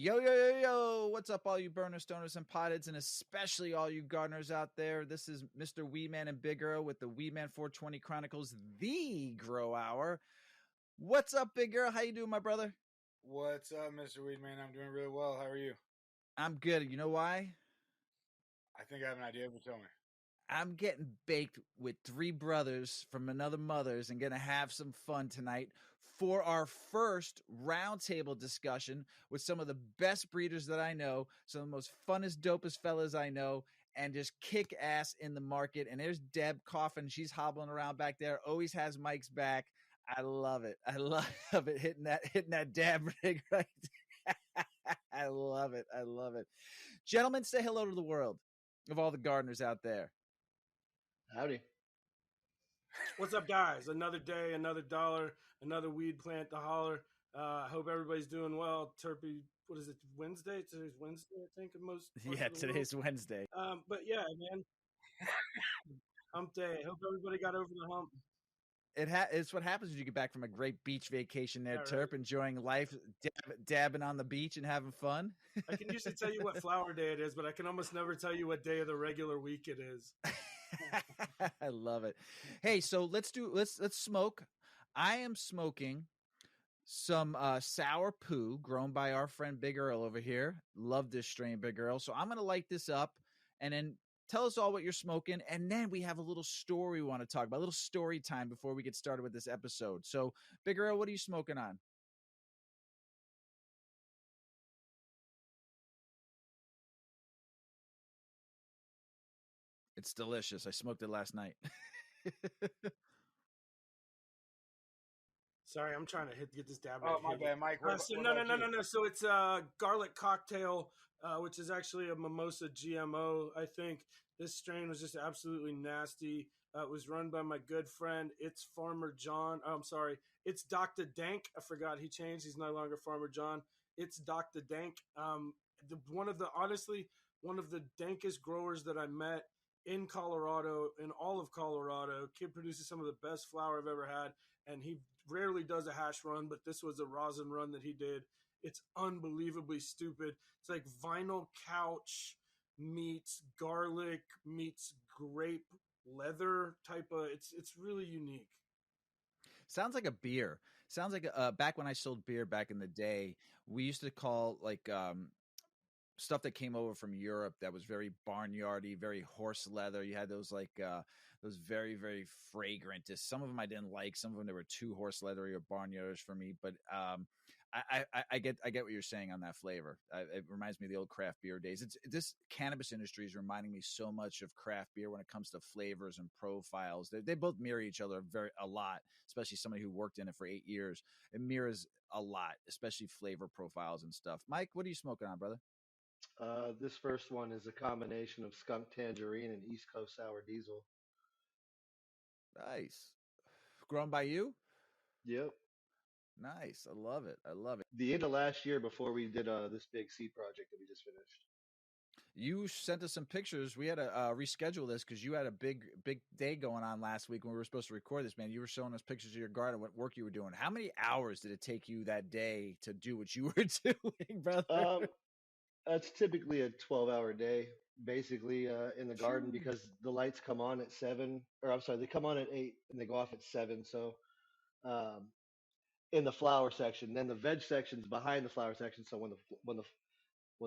Yo, yo, yo, yo. What's up, all you burners, stoners, and potheads, and especially all you gardeners out there? This is Mr. Weedman and Big Earl with the Weedman 420 Chronicles, the Grow Hour. What's up, Big Earl? How you doing, my brother? What's up, Mr. Weedman? I'm doing really well. How are you? I'm good. You know why? I think I have an idea, but tell me. I'm getting baked with three brothers from another mothers and going to have some fun tonight for our first roundtable discussion with some of the best breeders that I know, some of the most funnest, dopest fellas I know, and just kick ass in the market. And there's Deb coughing. She's hobbling around back there, always has Mike's back. I love it. I love it. Hitting that dab rig right. I love it. I love it. Gentlemen, say hello to the world of all the gardeners out there. Howdy. What's up, guys? Another day, another dollar, another weed plant to holler. I hope everybody's doing well. Terpy, what is it, Wednesday? Today's Wednesday, I think, in most parts of the Today's world. Wednesday. But yeah, man. Hump day. Hope everybody got over the hump. It's what happens when you get back from a great beach vacation there, Yeah, Terp, right. enjoying life, dabbing on the beach and having fun. I can usually tell you what flower day it is, but I can almost never tell you what day of the regular week it is. I love it. Hey, so let's smoke. I am smoking some sour poo grown by our friend Big Earl over here. Love this strain, Big Earl. So I'm gonna light this up and then tell us all what you're smoking, and then we have a little story we want to talk about, a little story time before we get started with this episode. So, Big Earl, what are you smoking on? It's delicious. I smoked it last night. Sorry, I'm trying to get this dab. Oh, my bad, Mike. No. So it's a garlic cocktail, which is actually a Mimosa GMO. I think this strain was just absolutely nasty. It was run by my good friend. It's Farmer John. I'm sorry. It's Dr. Dank. I forgot he changed. He's no longer Farmer John. It's Dr. Dank. One of the dankest growers that I met in Colorado, in all of Colorado. Kid produces some of the best flower I've ever had, and he rarely does a hash run, but this was a rosin run that he did. It's unbelievably stupid. It's like vinyl couch meets garlic meets grape leather type of. It's really unique. Sounds like a beer. Sounds like back when I sold beer back in the day, we used to call like stuff that came over from Europe that was very barnyardy, very horse leather. You had those like those very, very fragrant. Some of them I didn't like. Some of them they were too horse leathery or barnyardish for me. But I get what you're saying on that flavor. It reminds me of the old craft beer days. This cannabis industry is reminding me so much of craft beer when it comes to flavors and profiles. They both mirror each other a lot, especially somebody who worked in it for 8 years. It mirrors a lot, especially flavor profiles and stuff. Mike, what are you smoking on, brother? This first one is a combination of skunk tangerine and East Coast sour diesel. Nice. Grown by you? Yep. Nice. I love it. I love it. The end of last year before we did this big seed project that we just finished. You sent us some pictures. We had to reschedule this because you had a big day going on last week when we were supposed to record this, man. You were showing us pictures of your garden, what work you were doing. How many hours did it take you that day to do what you were doing, brother? That's typically a 12-hour day, basically, in the garden because the lights come on at 7, or I'm sorry, they come on at 8 and they go off at 7. So in the flower section, then the veg section's behind the flower section. So when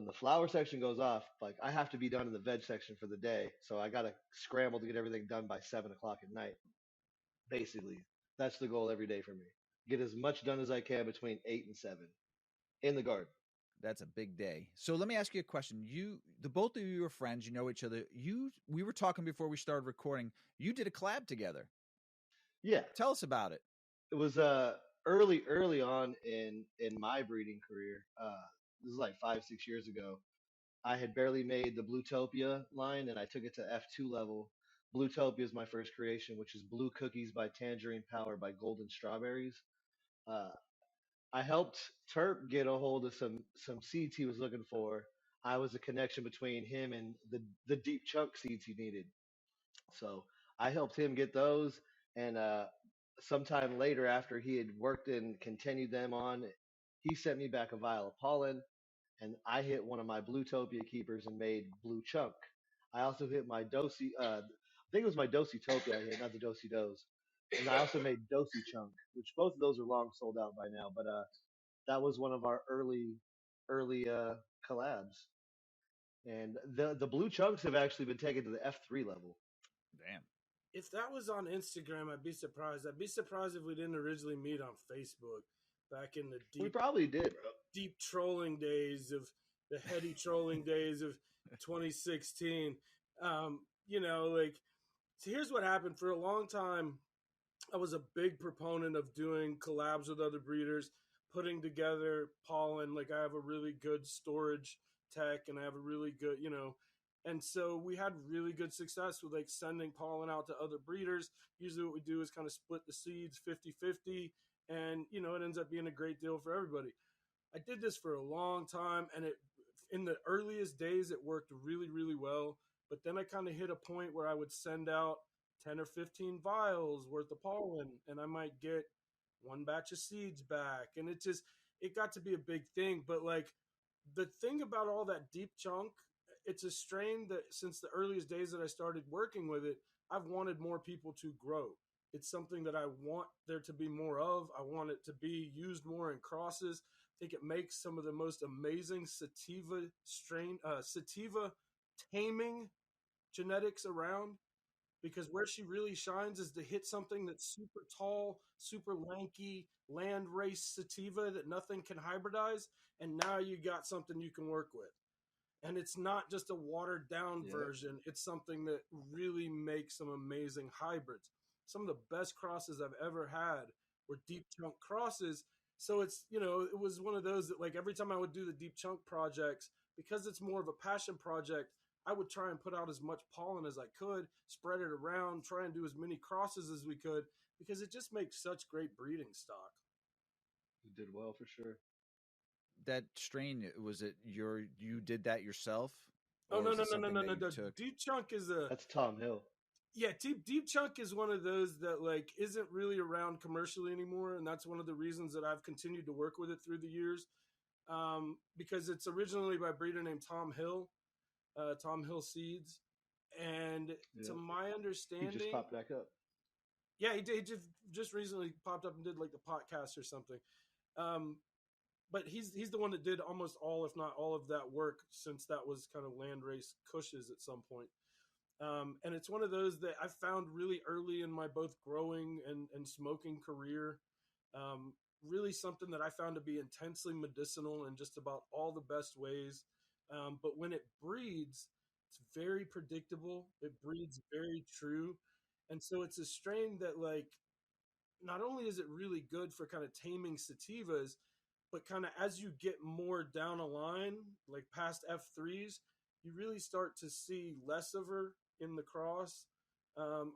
the flower section goes off, like I have to be done in the veg section for the day. So I got to scramble to get everything done by 7 o'clock at night. Basically, that's the goal every day for me. Get as much done as I can between 8 and 7 in the garden. That's a big day. So let me ask you a question. Both of you are friends. You know each other. We were talking before we started recording. You did a collab together. Yeah. Tell us about it. It was early on in my breeding career. This is like 5-6 years ago. I had barely made the Blue Topia line, and I took it to F2 level. Blue Topia is my first creation, which is Blue Cookies by Tangerine Power by Golden Strawberries. I helped Terp get a hold of some seeds he was looking for. I was a connection between him and the deep chunk seeds he needed. So I helped him get those, and sometime later, after he had worked and continued them on, he sent me back a vial of pollen, and I hit one of my blue Topia keepers and made blue chunk. I also hit my Dosi, I think it was my Dosi Topia I hit, not the Dosi Dos. And I also made Dosi chunk, which both of those are long sold out by now. But that was one of our early collabs. And the blue chunks have actually been taken to the F3 level. Damn. If that was on Instagram, I'd be surprised. I'd be surprised if we didn't originally meet on Facebook back in the We probably did, bro. deep trolling days of the heady trolling days of 2016. You know, like, so here's what happened. For a long time, I was a big proponent of doing collabs with other breeders, putting together pollen. Like, I have a really good storage tech and I have a really good, you know, and so we had really good success with like sending pollen out to other breeders. Usually what we do is kind of split the seeds 50-50, and you know, it ends up being a great deal for everybody. I did this for a long time, and it in the earliest days it worked really, really well. But then I kind of hit a point where I would send out 10 or 15 vials worth of pollen, and I might get one batch of seeds back, and it got to be a big thing. But like, the thing about all that deep chunk, it's a strain that since the earliest days that I started working with it, I've wanted more people to grow. It's something that I want there to be more of. I want it to be used more in crosses. I think it makes some of the most amazing sativa taming genetics around, because where she really shines is to hit something that's super tall, super lanky, land race sativa that nothing can hybridize, and now you got something you can work with. And it's not just a watered down version. It's something that really makes some amazing hybrids. Some of the best crosses I've ever had were deep chunk crosses. So it's, you know, it was one of those that like every time I would do the deep chunk projects, because it's more of a passion project, I would try and put out as much pollen as I could, spread it around, try and do as many crosses as we could, because it just makes such great breeding stock. You did well for sure. That strain, was it you did that yourself? Oh, no. Took? Deep chunk is That's Tom Hill. Yeah, deep chunk is one of those that like isn't really around commercially anymore, and that's one of the reasons that I've continued to work with it through the years, because it's originally by a breeder named Tom Hill Seeds, and to my understanding, he just popped back up. Yeah, he did. He just recently popped up and did like the podcast or something. But he's the one that did almost all, if not all, of that work, since that was kind of landrace cushes at some point. And it's one of those that I found really early in my both growing and smoking career. Really something that I found to be intensely medicinal in just about all the best ways. But when it breeds, it's very predictable. It breeds very true. And so it's a strain that, like, not only is it really good for kind of taming sativas, but kind of as you get more down a line, like past F3s, you really start to see less of her in the cross.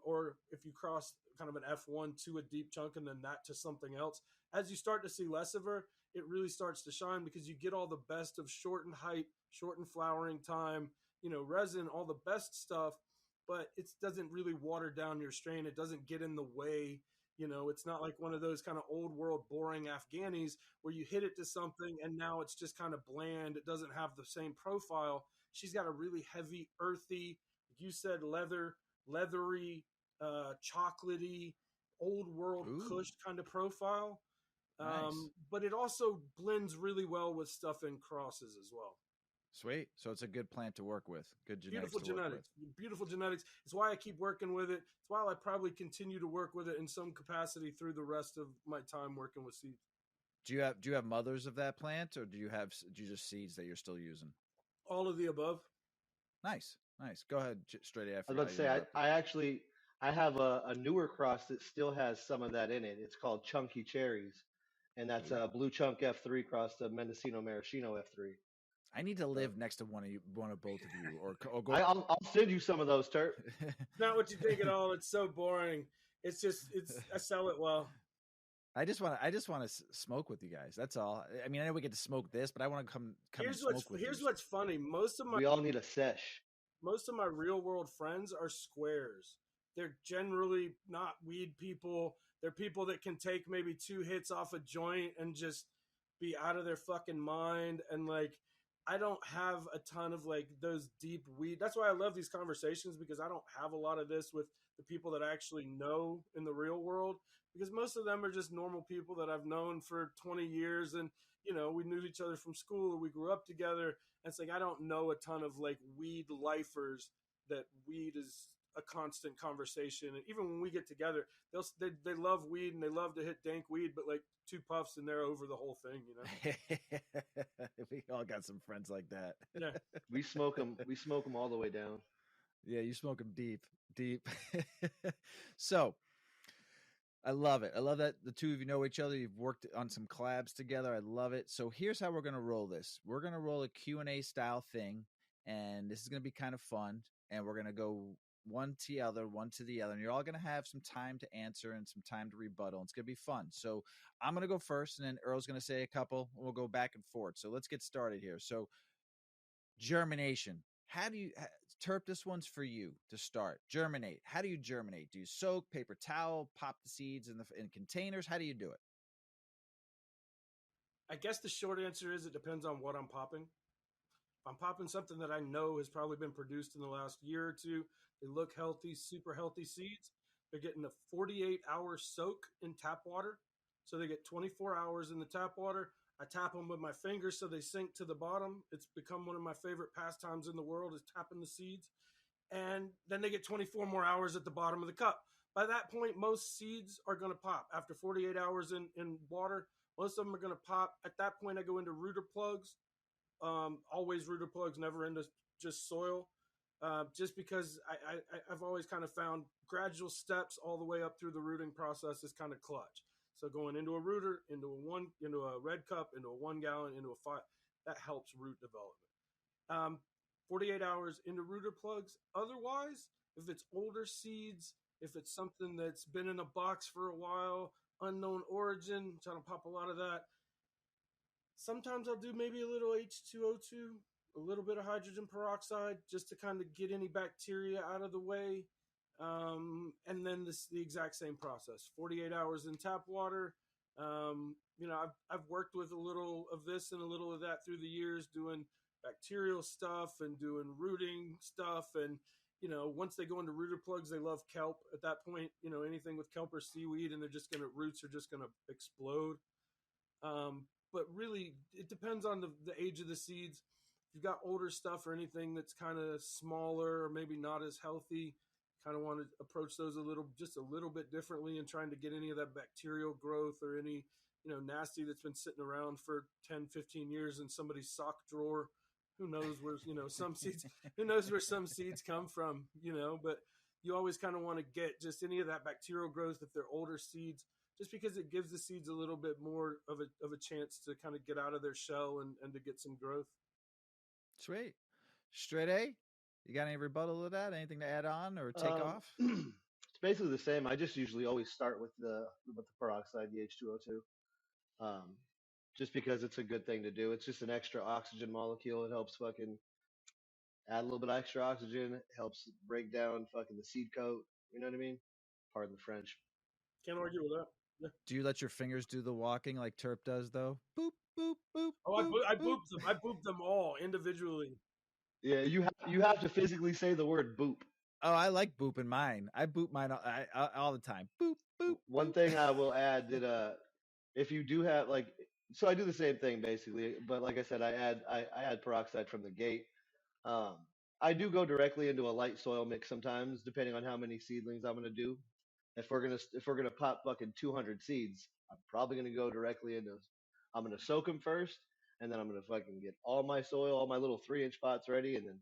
Or if you cross kind of an F1 to a deep chunk and then that to something else, as you start to see less of her, it really starts to shine, because you get all the best of shortened height, shortened flowering time, you know, resin, all the best stuff, but it doesn't really water down your strain. It doesn't get in the way. You know, it's not like one of those kind of old world boring Afghanis where you hit it to something and now it's just kind of bland. It doesn't have the same profile. She's got a really heavy, earthy, like you said, leathery, chocolatey, old world Kush kind of profile. Nice. But it also blends really well with stuff in crosses as well. Sweet. So it's a good plant to work with. Good genetics. Beautiful genetics. It's why I keep working with it. It's why I probably continue to work with it in some capacity through the rest of my time working with seeds. Do you have mothers of that plant, or do you just seeds that you're still using? All of the above. Nice. Go ahead, StraitA. I was about to say, I have a newer cross that still has some of that in it. It's called Chunky Cherries, and that's a blue chunk F3 cross to Mendocino Maraschino F3. I need to live next to one of both of you, or go. I'll send you some of those, Terp. Not what you think at all. It's so boring. It's I sell it well. I just want to smoke with you guys. That's all. I mean, I know we get to smoke this, but I want to come and smoke with you. Here's what's funny. We all need a sesh. Most of my real world friends are squares. They're generally not weed people. They're people that can take maybe 2 hits off a joint and just be out of their fucking mind. And like, I don't have a ton of like those deep weed. That's why I love these conversations, because I don't have a lot of this with the people that I actually know in the real world, because most of them are just normal people that I've known for 20 years, and we knew each other from school or we grew up together. And it's like I don't know a ton of like weed lifers that weed is a constant conversation. And even when we get together, they love weed and they love to hit dank weed, but like 2 puffs and they're over the whole thing. We all got some friends like that. Yeah. We smoke them. We smoke them all the way down. Yeah, you smoke them deep, deep. So I love it. I love that the two of you know each other. You've worked on some collabs together. I love it. So here's how we're going to roll this. We're going to roll a Q&A style thing, and this is going to be kind of fun. And we're going to go one to the other, and you're all going to have some time to answer and some time to rebuttal. It's going to be fun. So I'm going to go first, and then Earl's going to say a couple. We'll go back and forth. So let's get started here. So germination. How do you Terp, this one's for you to start. Germinate. How do you germinate? Do you soak, paper towel, pop the seeds in containers? How do you do it? I guess the short answer is it depends on what I'm popping. If I'm popping something that I know has probably been produced in the last year or two, they look healthy, super healthy seeds. They're getting a 48-hour soak in tap water. So they get 24 hours in the tap water. I tap them with my fingers so they sink to the bottom. It's become one of my favorite pastimes in the world, is tapping the seeds. And then they get 24 more hours at the bottom of the cup. By that point, most seeds are going to pop. After 48 hours in water, most of them are going to pop. At that point, I go into rooter plugs. Always rooter plugs, never into just soil. Just because I've always kind of found gradual steps all the way up through the rooting process is kind of clutch. So going into a rooter, into a red cup, into a 1 gallon, into a 5, that helps root development. 48 hours into rooter plugs. Otherwise, if it's older seeds, if it's something that's been in a box for a while, unknown origin, trying to pop a lot of that. Sometimes I'll do maybe a little H2O2, a little bit of hydrogen peroxide, just to kind of get any bacteria out of the way. And then the exact same process, 48 hours in tap water. I've worked with a little of this and a little of that through the years, doing bacterial stuff and doing rooting stuff. And, once they go into rooter plugs, they love kelp at that point, anything with kelp or seaweed, and roots are just going to explode. But really, it depends on the age of the seeds. If you've got older stuff or anything that's kind of smaller or maybe not as healthy, kind of want to approach those just a little bit differently, and trying to get any of that bacterial growth or any, nasty that's been sitting around for 10, 15 years in somebody's sock drawer. Who knows where, some seeds, who knows where some seeds come from, but you always kind of want to get just any of that bacterial growth if they're older seeds, just because it gives the seeds a little bit more of a chance to kind of get out of their shell and to get some growth. Sweet. StraitA, you got any rebuttal to that? Anything to add on or take off? It's basically the same. I just usually always start with the peroxide, the H2O2, just because it's a good thing to do. It's just an extra oxygen molecule. It helps fucking add a little bit of extra oxygen. It helps break down fucking the seed coat. You know what I mean? Pardon the French. Can't argue with that. Yeah. Do you let your fingers do the walking like Terp does, though? Boop, boop, boop. Oh, boop, I boop. booped them. I booped them all individually. Yeah, you have to physically say the word boop. Oh, I like booping mine. I boop mine all the time. Boop, boop. One boop. thing I will add that if you do have so I do the same thing basically, but like I said, I add peroxide from the gate. Um, I do go directly into a light soil mix sometimes, depending on how many seedlings I'm gonna do. If we're gonna pop fucking 200 seeds, I'm probably gonna go directly into. I'm gonna soak them first, and then I'm gonna fucking get all my soil, all my little 3-inch pots ready, and then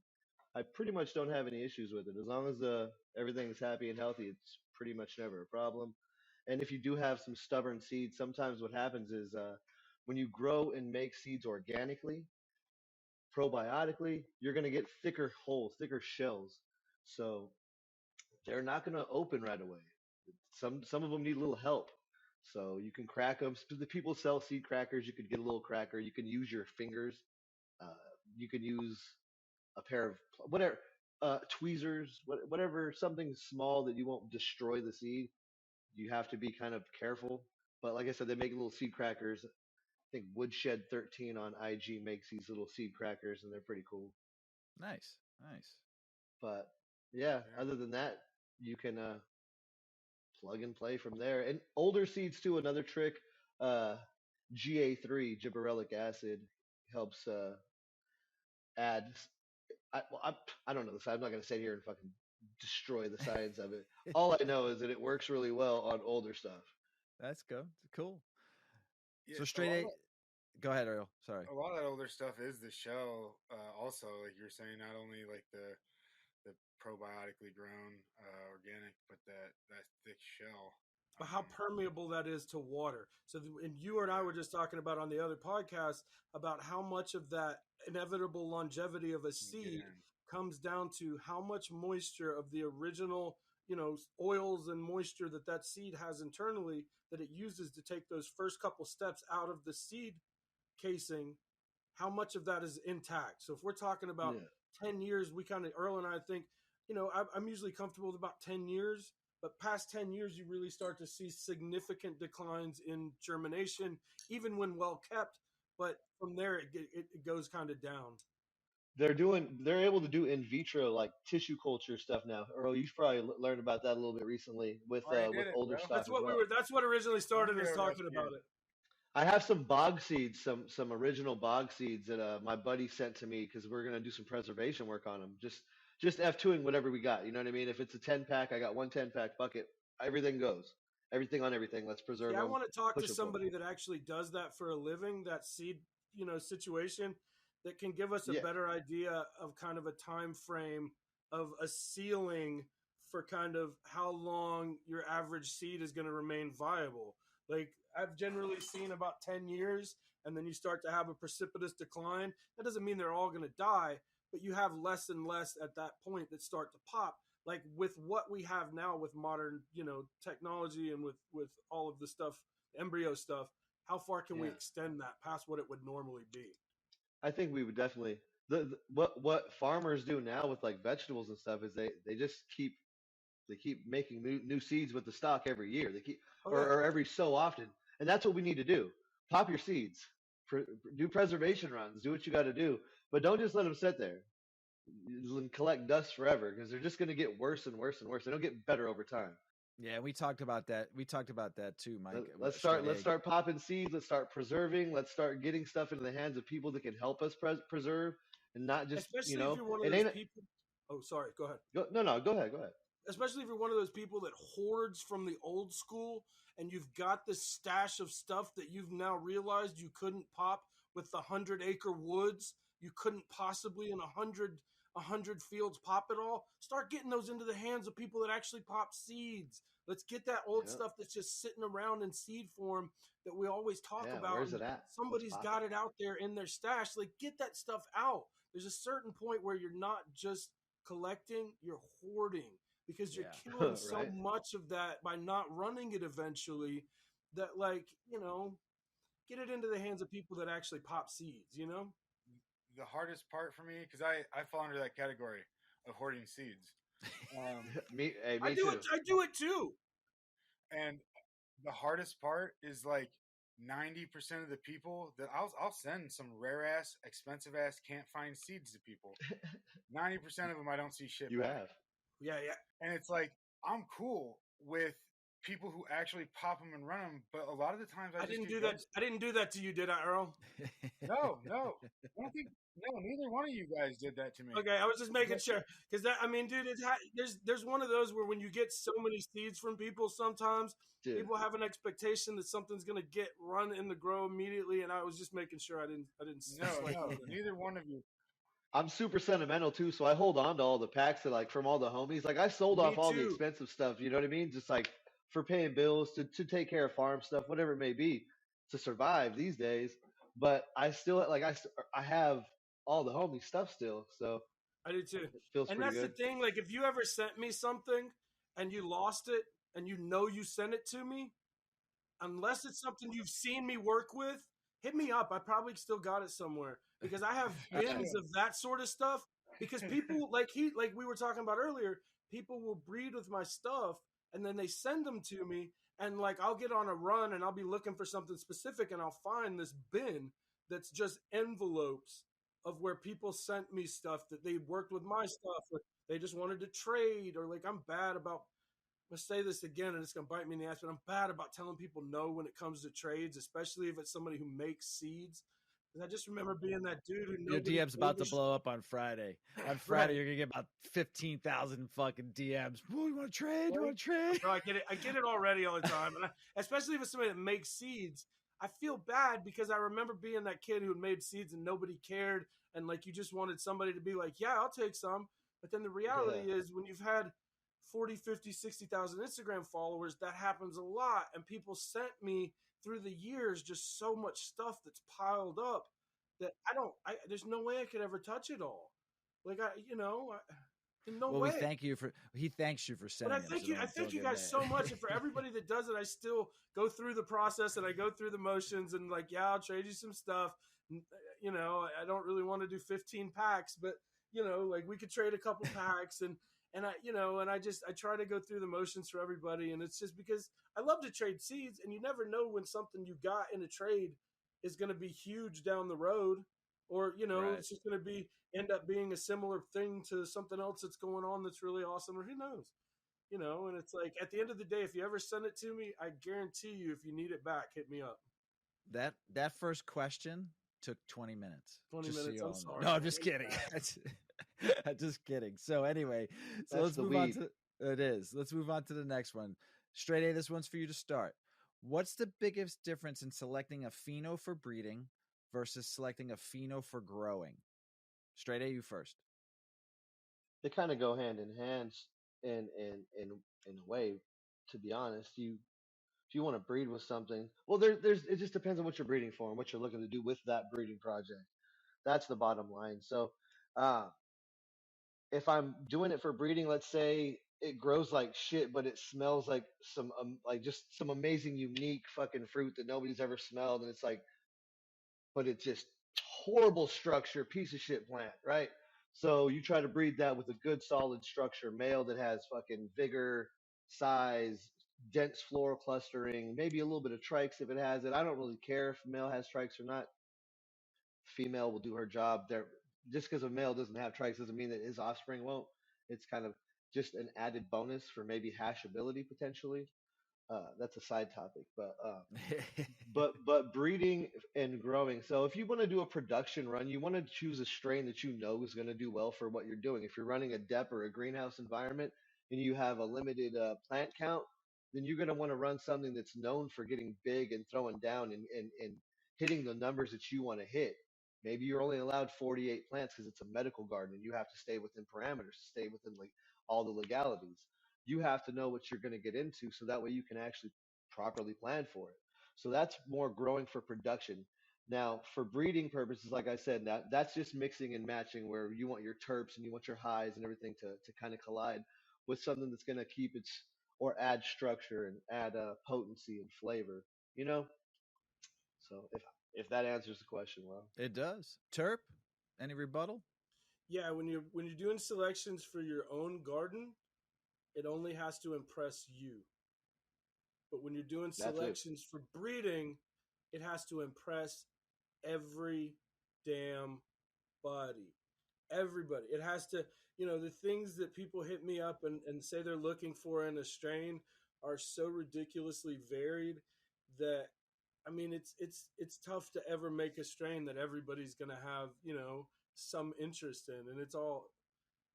I pretty much don't have any issues with it. As long as everything's happy and healthy, it's pretty much never a problem. And if you do have some stubborn seeds, sometimes what happens is when you grow and make seeds organically, probiotically, you're going to get thicker holes, thicker shells. So they're not going to open right away. Some of them need a little help. So you can crack them. The people sell seed crackers. You could get a little cracker. You can use your fingers. Uh, you can use a pair of whatever tweezers, whatever, something small that you won't destroy the seed. You have to be kind of careful. But like I said, they make little seed crackers. think Woodshed13 on IG makes these little seed crackers, and they're pretty cool. Nice, nice. But yeah, other than that, you can plug and play from there. And older seeds too. Another trick, GA3 gibberellic acid helps add. I don't know this. I'm not going to sit here and fucking destroy the science of it. All I know is that it works really well on older stuff. That's cool. Yeah, So StraitA, go ahead, Earl. Sorry. a lot of that older stuff is the shell. Also, like you were saying, not only like the probiotically grown organic, but that thick shell. But how permeable that is to water. So, and you and I were just talking about on the other podcast about how much of that inevitable longevity of a seed comes down to how much moisture of the original, oils and moisture that seed has internally that it uses to take those first couple steps out of the seed casing. How much of that is intact? So if we're talking about 10 years, Earl and I think, I'm usually comfortable with about 10 years. But past 10 years, you really start to see significant declines in germination, even when well kept. But from there, it goes kind of down. They're able to do in vitro like tissue culture stuff now. Earl, you've probably learned about that a little bit recently with older stuff. That's what That's what originally started us talking about it. I have some bog seeds, some original bog seeds that my buddy sent to me because we're gonna do some preservation work on them. Just F2ing whatever we got. You know what I mean? If it's a 10-pack, I got one 10-pack bucket. Everything goes. Everything on everything. Let's preserve them. I want to talk to somebody that actually does that for a living, that seed, situation, that can give us a better idea of kind of a time frame of a ceiling for kind of how long your average seed is going to remain viable. Like I've generally seen about 10 years, and then you start to have a precipitous decline. That doesn't mean they're all going to die, but you have less and less at that point that start to pop. Like with what we have now with modern, technology and with all of the stuff, embryo stuff, how far can we extend that past what it would normally be? I think we would definitely. What farmers do now with like vegetables and stuff is they just keep making new seeds with the stock every year. They keep or every so often, and that's what we need to do. Pop your seeds, do preservation runs, do what you got to do, but don't just let them sit there and collect dust forever because they're just going to get worse and worse and worse. They don't get better over time. Yeah, we talked about that. We talked about that too, Mike. Let's start popping seeds. Let's start preserving. Let's start getting stuff into the hands of people that can help us preserve, and not just especially if you're one of those people. Oh, sorry. Go ahead. Go ahead. Especially if you're one of those people that hoards from the old school, and you've got this stash of stuff that you've now realized you couldn't pop with the 100-acre woods. You couldn't possibly in 100 fields pop it all. Start getting those into the hands of people that actually pop seeds. Let's get that old stuff that's just sitting around in seed form that we always talk about. Where's it at? Somebody's got it out there in their stash. Like, get that stuff out. There's a certain point where you're not just collecting, you're hoarding, because you're killing so much of that by not running it eventually that, get it into the hands of people that actually pop seeds, The hardest part for me, because I fall under that category of hoarding seeds. I do it too. And the hardest part is like 90% of the people that I'll send some rare ass, expensive ass, can't find seeds to people. 90% of them I don't see shit. You back. have. Yeah. And it's like, I'm cool with people who actually pop them and run them, but a lot of the times I didn't do that. I didn't do that to you, did I, Earl? No. I don't think neither one of you guys did that to me. Okay, I was just making sure because dude, there's one of those where when you get so many seeds from people, sometimes people have an expectation that something's gonna get run in the grow immediately, and I was just making sure I didn't. No, neither one of you. I'm super sentimental too, so I hold on to all the packs that from all the homies. Like I sold off all the expensive stuff, you know what I mean? Just like for paying bills, to take care of farm stuff, whatever it may be, to survive these days. But I still I have all the homie stuff still, so I do too. It feels and pretty that's good. The thing. Like if you ever sent me something and you lost it, and you sent it to me, unless it's something you've seen me work with, hit me up. I probably still got it somewhere because I have bins of that sort of stuff. Because people like we were talking about earlier, people will breed with my stuff and then they send them to me, and like I'll get on a run and I'll be looking for something specific, and I'll find this bin that's just envelopes of where people sent me stuff that they worked with my stuff, or they just wanted to trade, or like I'm bad about. I'm gonna say this again, and it's gonna bite me in the ass, but I'm bad about telling people no when it comes to trades, especially if it's somebody who makes seeds. And I just remember being that dude who Your nobody DM's about to gave a blow up on Friday. On Friday, Right. you're gonna get about 15,000 fucking DMs. Bro, you want to trade? You want to trade? Bro, I get it. I get it already all the time, and especially if it's somebody that makes seeds. I feel bad because I remember being that kid who made seeds and nobody cared, and like you just wanted somebody to be like, "Yeah, I'll take some." But then the reality is, when you've had 40, 50, 60,000 Instagram followers, that happens a lot, and people sent me through the years just so much stuff that's piled up that there's no way I could ever touch it all. Like no Well, way. he thanks you for But sending. I thank them, you. I thank you guys so much, and for everybody that does it, I still go through the process and I go through the motions, and like, yeah, I'll trade you some stuff. You know, I don't really want to do 15 packs, but you know, like we could trade a couple packs, and I try to go through the motions for everybody, and it's just because I love to trade seeds, and you never know when something you got in a trade is going to be huge down the road, or Right. it's just going to end up being a similar thing to something else that's going on that's really awesome, or who knows. And it's like at the end of the day, if you ever send it to me, I guarantee you, if you need it back, hit me up. That first question took 20 minutes. 20 minutes. I'm sorry. No, I'm just kidding. I'm just kidding. So anyway, let's move on to it is. Let's move on to the next one. StraitA, this one's for you to start. What's the biggest difference in selecting a pheno for breeding versus selecting a pheno for growing? StraitA, you first. They kind of go hand in hand in a way. To be honest, if you want to breed with something, well, there's it just depends on what you're breeding for and what you're looking to do with that breeding project. That's the bottom line. So, uh, if I'm doing it for breeding, let's say it grows like shit, but it smells like like just some amazing, unique fucking fruit that nobody's ever smelled, and it's like, but it's just horrible structure, piece of shit plant, right? So you try to breed that with a good solid structure, male that has fucking vigor, size, dense floral clustering, maybe a little bit of trikes if it has it. I don't really care if male has trikes or not. Female will do her job. There, just because a male doesn't have trikes doesn't mean that his offspring won't. It's kind of just an added bonus for maybe hashability potentially. That's a side topic, but breeding and growing. So if you want to do a production run, you want to choose a strain that you know is going to do well for what you're doing. If you're running a dep or a greenhouse environment and you have a limited plant count, then you're going to want to run something that's known for getting big and throwing down and hitting the numbers that you want to hit. Maybe you're only allowed 48 plants because it's a medical garden and you have to stay within parameters, stay within like all the legalities. You have to know what you're going to get into so that way you can actually properly plan for it. So that's more growing for production. Now, for breeding purposes, like I said, that's just mixing and matching where you want your terps and you want your highs and everything to kind of collide with something that's going to keep its or add structure and add potency and flavor, you know? So if that answers the question well. It does. Terp, any rebuttal? Yeah, when you're doing selections for your own garden, it only has to impress you. But when you're doing selections for breeding, it has to impress every damn body. Everybody. It has to, the things that people hit me up and say they're looking for in a strain are so ridiculously varied that I mean it's tough to ever make a strain that everybody's gonna have, some interest in. And it's all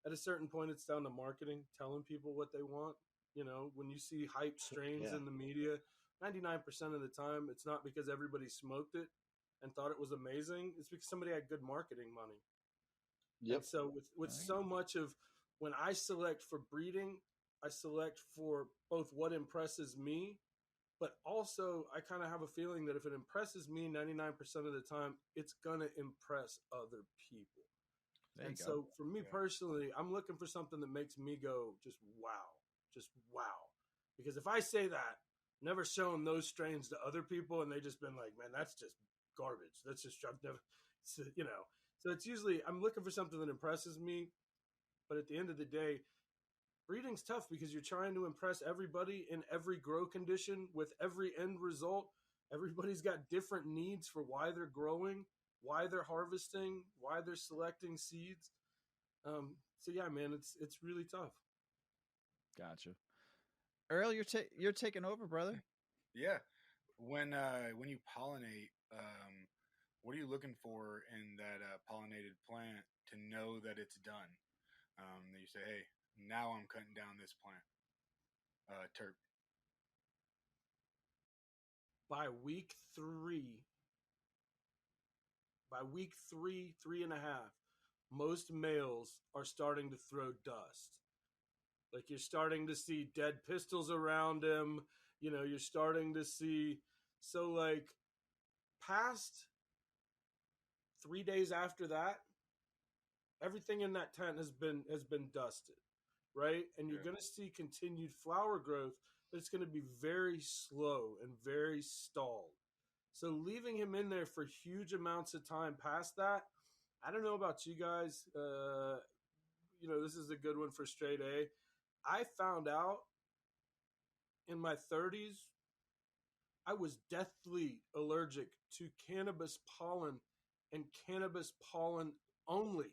at a certain point it's down to marketing, telling people what they want. When you see hype strains in the media, 99% of the time it's not because everybody smoked it and thought it was amazing. It's because somebody had good marketing money. Yep. And so with so much of when I select for breeding, I select for both what impresses me, but also I kind of have a feeling that if it impresses me 99% of the time, it's going to impress other people. And so for me personally, I'm looking for something that makes me go just wow. Because if I say that, never shown those strains to other people and they just been like, man, that's just garbage. That's just, I've never, So it's usually, I'm looking for something that impresses me. But at the end of the day, breeding's tough because you're trying to impress everybody in every grow condition with every end result. Everybody's got different needs for why they're growing, why they're harvesting, why they're selecting seeds. So yeah, man, it's really tough. Gotcha. Earl, you're taking over, brother. Yeah. When you pollinate, what are you looking for in that pollinated plant to know that it's done? That you say, hey, now I'm cutting down this plant, terp. By week three, 3.5, most males are starting to throw dust. Like you're starting to see dead pistils around him. You're starting to see. So like past 3 days after that, everything in that tent has been dusted, right? And you're going to see continued flower growth, but it's going to be very slow and very stalled. So leaving him in there for huge amounts of time past that, I don't know about you guys. This is a good one for StraitA. I found out in my 30s I was deathly allergic to cannabis pollen and cannabis pollen only.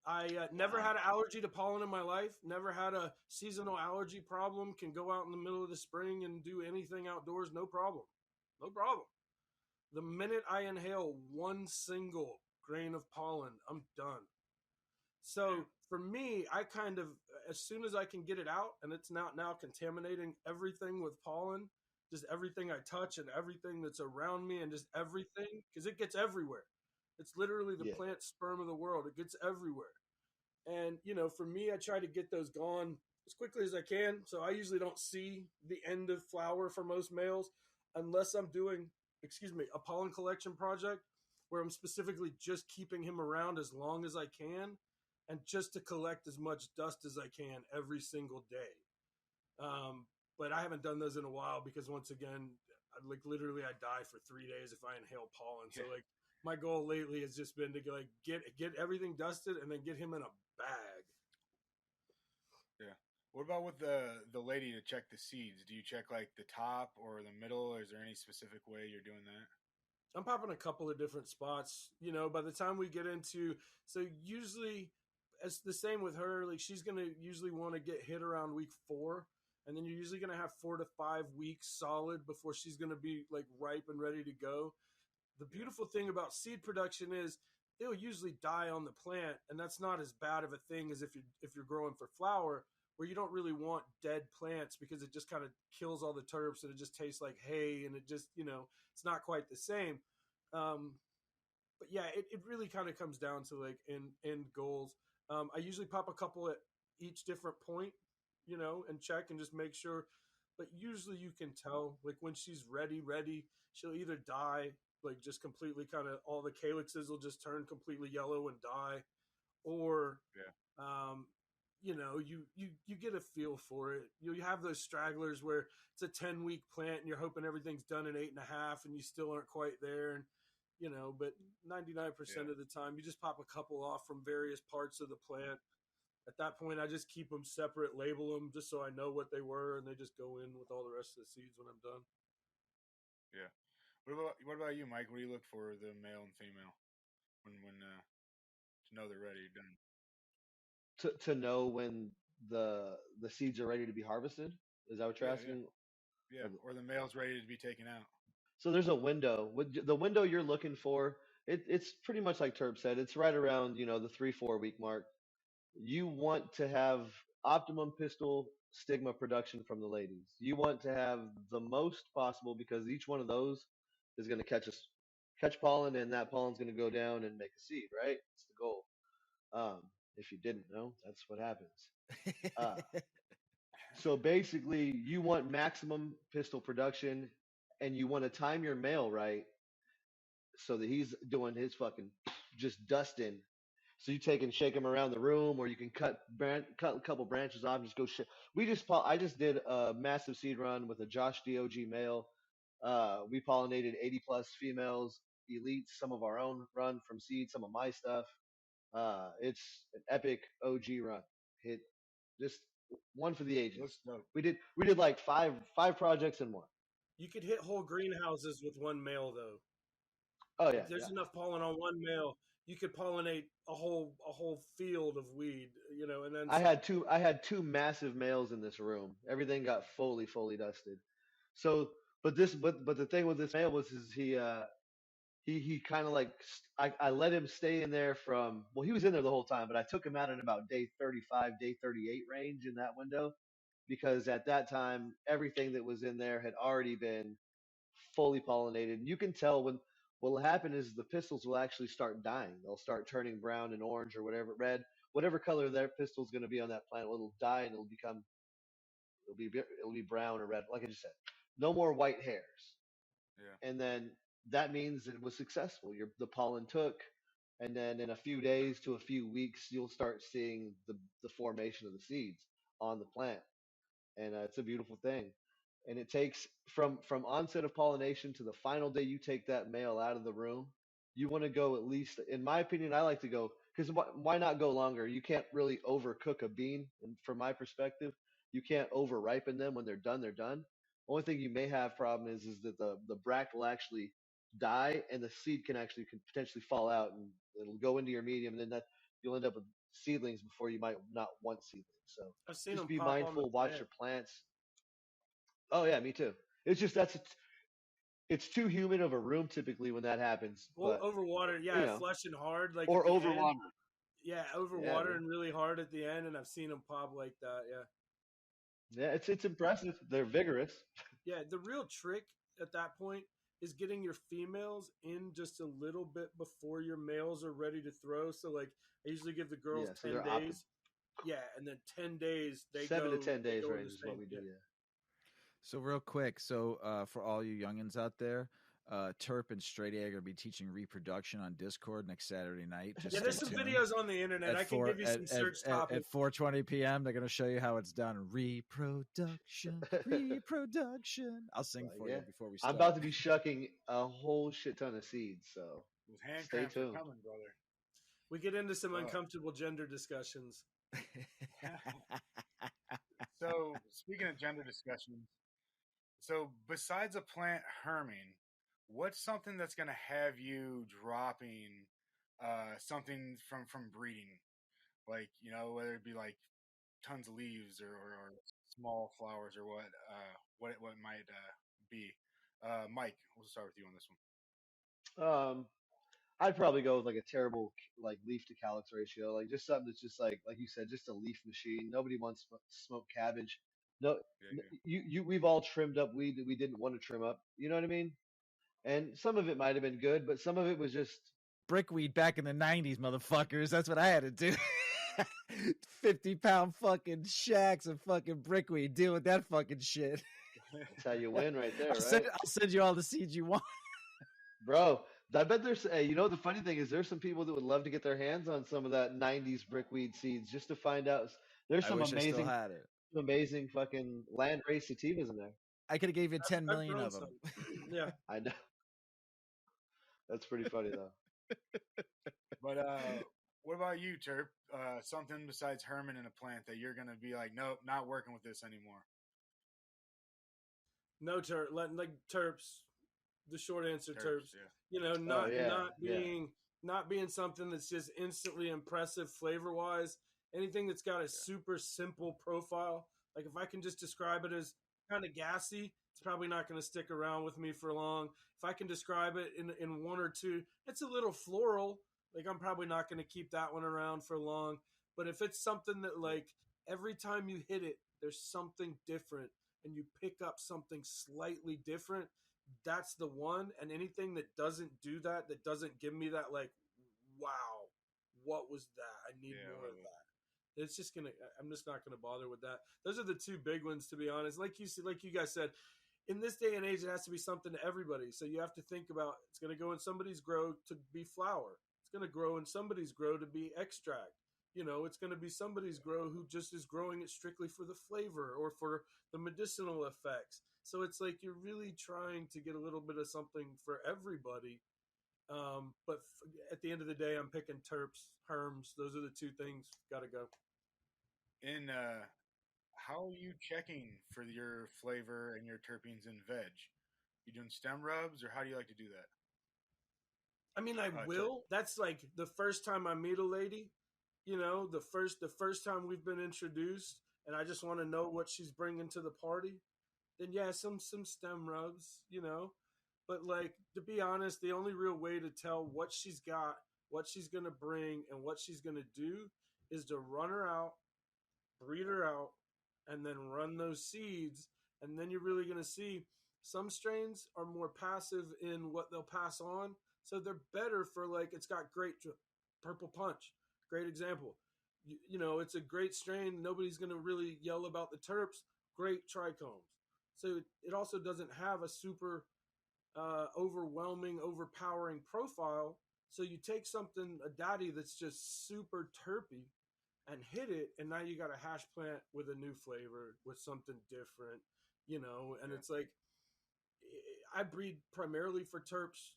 I never had an allergy to pollen in my life, never had a seasonal allergy problem, can go out in the middle of the spring and do anything outdoors, no problem. No problem. The minute I inhale one single grain of pollen, I'm done. So for me, I kind of, as soon as I can get it out and it's not now contaminating everything with pollen, just everything I touch and everything that's around me and just everything, because it gets everywhere. It's literally the plant sperm of the world. It gets everywhere. And, for me, I try to get those gone as quickly as I can. So I usually don't see the end of flower for most males unless I'm doing, a pollen collection project where I'm specifically just keeping him around as long as I can and just to collect as much dust as I can every single day. But I haven't done those in a while because once again, literally I die for 3 days if I inhale pollen. So like my goal lately has just been to get everything dusted and then get him in a bag. Yeah. What about with the lady to check the seeds? Do you check like the top or the middle? Or is there any specific way you're doing that? I'm popping a couple of different spots. By the time we get into, so usually it's the same with her. Like she's gonna usually want to get hit around week 4, and then you're usually gonna have 4 to 5 weeks solid before she's gonna be like ripe and ready to go. The beautiful thing about seed production is they'll usually die on the plant, and that's not as bad of a thing as if you're growing for flower, where you don't really want dead plants because it just kind of kills all the terps and it just tastes like hay and it just it's not quite the same. But yeah, it really kind of comes down to like end goals. I usually pop a couple at each different point, and check and just make sure. But usually you can tell, like when she's ready, she'll either die, like just completely kind of all the calyxes will just turn completely yellow and die, or you get a feel for it. You have those stragglers where it's a 10-week plant and you're hoping everything's done in 8.5 and you still aren't quite there. And, but 99% of the time you just pop a couple off from various parts of the plant. At that point, I just keep them separate, label them just so I know what they were, and they just go in with all the rest of the seeds when I'm done. Yeah. What about you, Mike? What do you look for the male and female when to know they're ready, done? To know when the seeds are ready to be harvested. Is that what you're asking? Yeah, or the male's ready to be taken out. So there's a window. With the window you're looking for, it's pretty much like Terp said. It's right around the 3-4 week mark. You want to have optimum pistil stigma production from the ladies. You want to have the most possible because each one of those is going to catch pollen, and that pollen's going to go down and make a seed. Right? It's the goal. If you didn't know, that's what happens. So basically, you want maximum pistil production, and you want to time your male right so that he's doing his fucking just dusting. So you take and shake him around the room, or you can cut a couple branches off and just go shit. I just did a massive seed run with a GH.22 male. We pollinated 80 plus females, elites, some of our own run from seed, some of my stuff. It's an epic OG run. Hit just one for the ages. Looks dope. We did like five projects in one. You could hit whole greenhouses with one male though. Oh yeah, If there's enough pollen on one male, you could pollinate a whole field of weed, you know. And then I had two massive males in this room. Everything got fully dusted. So, but the thing with this male was he kind of like I let him stay in there from, well, he was in there the whole time, but I took him out in about day 35, day 38 range in that window, because at that time everything that was in there had already been fully pollinated. And you can tell when what will happen is the pistils will actually start dying. They'll start turning brown and orange or whatever, red, whatever color their pistil is going to be on that plant. It'll die and it'll be brown or red. Like I just said, no more white hairs. Yeah. And then that means it was successful. The pollen took, and then in a few days to a few weeks, you'll start seeing the formation of the seeds on the plant, and it's a beautiful thing. And it takes from onset of pollination to the final day you take that male out of the room. You want to go at least, in my opinion, I like to go, because why not go longer? You can't really overcook a bean, and from my perspective, you can't over ripen them. When they're done, they're done. Only thing you may have problem is that the bract will actually die, and the seed can potentially fall out, and it'll go into your medium, and then that you'll end up with seedlings before you might not want seedlings. So I've seen just them be pop on the mindful, watch plant. your plants. Oh yeah, me too. It's just it's too humid of a room typically when that happens. Well, But overwater, yeah, you know, flush and hard, like or at the over end. water. Yeah, Yeah, overwater man. and really hard at the end, and I've seen them pop like that. Yeah. Yeah, it's impressive. They're vigorous. Yeah, the real trick at that point is getting your females in just a little bit before your males are ready to throw. So like I usually give the girls Yeah, so 10 they're days. Yeah, and then 10 days they 7 to go 10 they days go in range the is same what we do. kit. Yeah. So real quick, for all you youngins out there, Terp and StraitA are going to be teaching reproduction on Discord next Saturday night. Just Yeah, there's stay some tuned. videos on the internet. I can give you some search topics. At 4:20 p.m. They're going to show you how it's done. Reproduction. I'll sing for Yeah. you before we I'm start. about to be shucking a whole shit ton of seeds, so Those hand stay cramps are tuned. coming, brother. We get into some Fuck. uncomfortable gender discussions. So speaking of gender discussions, so besides a plant herming, what's something that's going to have you dropping something from breeding? Like, you know, whether it be like tons of leaves or small flowers or what it might be. Mike, we'll start with you on this one. I'd probably go with like a terrible like leaf to calyx ratio, like just something that's just like you said, just a leaf machine. Nobody wants smoked cabbage. No, Yeah. we've all trimmed up weed that we didn't want to trim up. You know what I mean? And some of it might have been good, but some of it was just Brickweed back in the 90s, motherfuckers. That's what I had to do. 50-pound fucking shacks of fucking brickweed. Deal with that fucking shit. that's how you win right there, right? I'll send you all the seeds you want. Bro, I bet there's, hey, you know, the funny thing is there's some people that would love to get their hands on some of that 90s brickweed seeds just to find out. There's some I wish I still amazing, had it. amazing fucking land raised sativas in there. I could have gave you 10 I've million grown of them. some. Yeah. I know. That's pretty funny though. But what about you, Terp? Something besides herming in a plant that you're gonna be like, nope, not working with this anymore. No terp, like terps. The short answer, terps. Yeah. You know, not yeah. not being something that's just instantly impressive flavor wise. Anything that's got a super simple profile. Like if I can just describe it as kind of gassy, it's probably not going to stick around with me for long. If I can describe it in one or two, it's a little floral. Like I'm probably not going to keep that one around for long. But if it's something that like every time you hit it, there's something different and you pick up something slightly different, that's the one. And anything that doesn't do that, that doesn't give me that like, wow, what was that? I need more of that. It's just I'm just not gonna bother with that. Those are the two big ones, to be honest. Like you guys said, in this day and age, it has to be something to everybody. So you have to think about it's gonna go in somebody's grow to be flour. It's gonna grow in somebody's grow to be extract. You know, it's going to be somebody's grow who just is growing it strictly for the flavor or for the medicinal effects. So it's like you're really trying to get a little bit of something for everybody. But at the end of the day, I'm picking terps, herms. Those are the two things. Got to go. in how are you checking for your flavor and your terpenes in veg? You doing stem rubs, or how do you like to do that? I mean, I Terp. will. That's like the first time I meet a lady, the first time we've been introduced, and I just want to know what she's bringing to the party. Then yeah, some stem rubs. But like, to be honest, the only real way to tell what she's got, what she's gonna bring, and what she's gonna do is to run her out, breed her out, and then run those seeds. And then you're really going to see some strains are more passive in what they'll pass on. So they're better for, like, it's got great purple punch. Great example. It's a great strain. Nobody's going to really yell about the terps. Great trichomes. So it also doesn't have a super overwhelming, overpowering profile. So you take something, a daddy that's just super terpy, and hit it, and now you got a hash plant with a new flavor, with something different. And Yeah. it's like, I breed primarily for terps,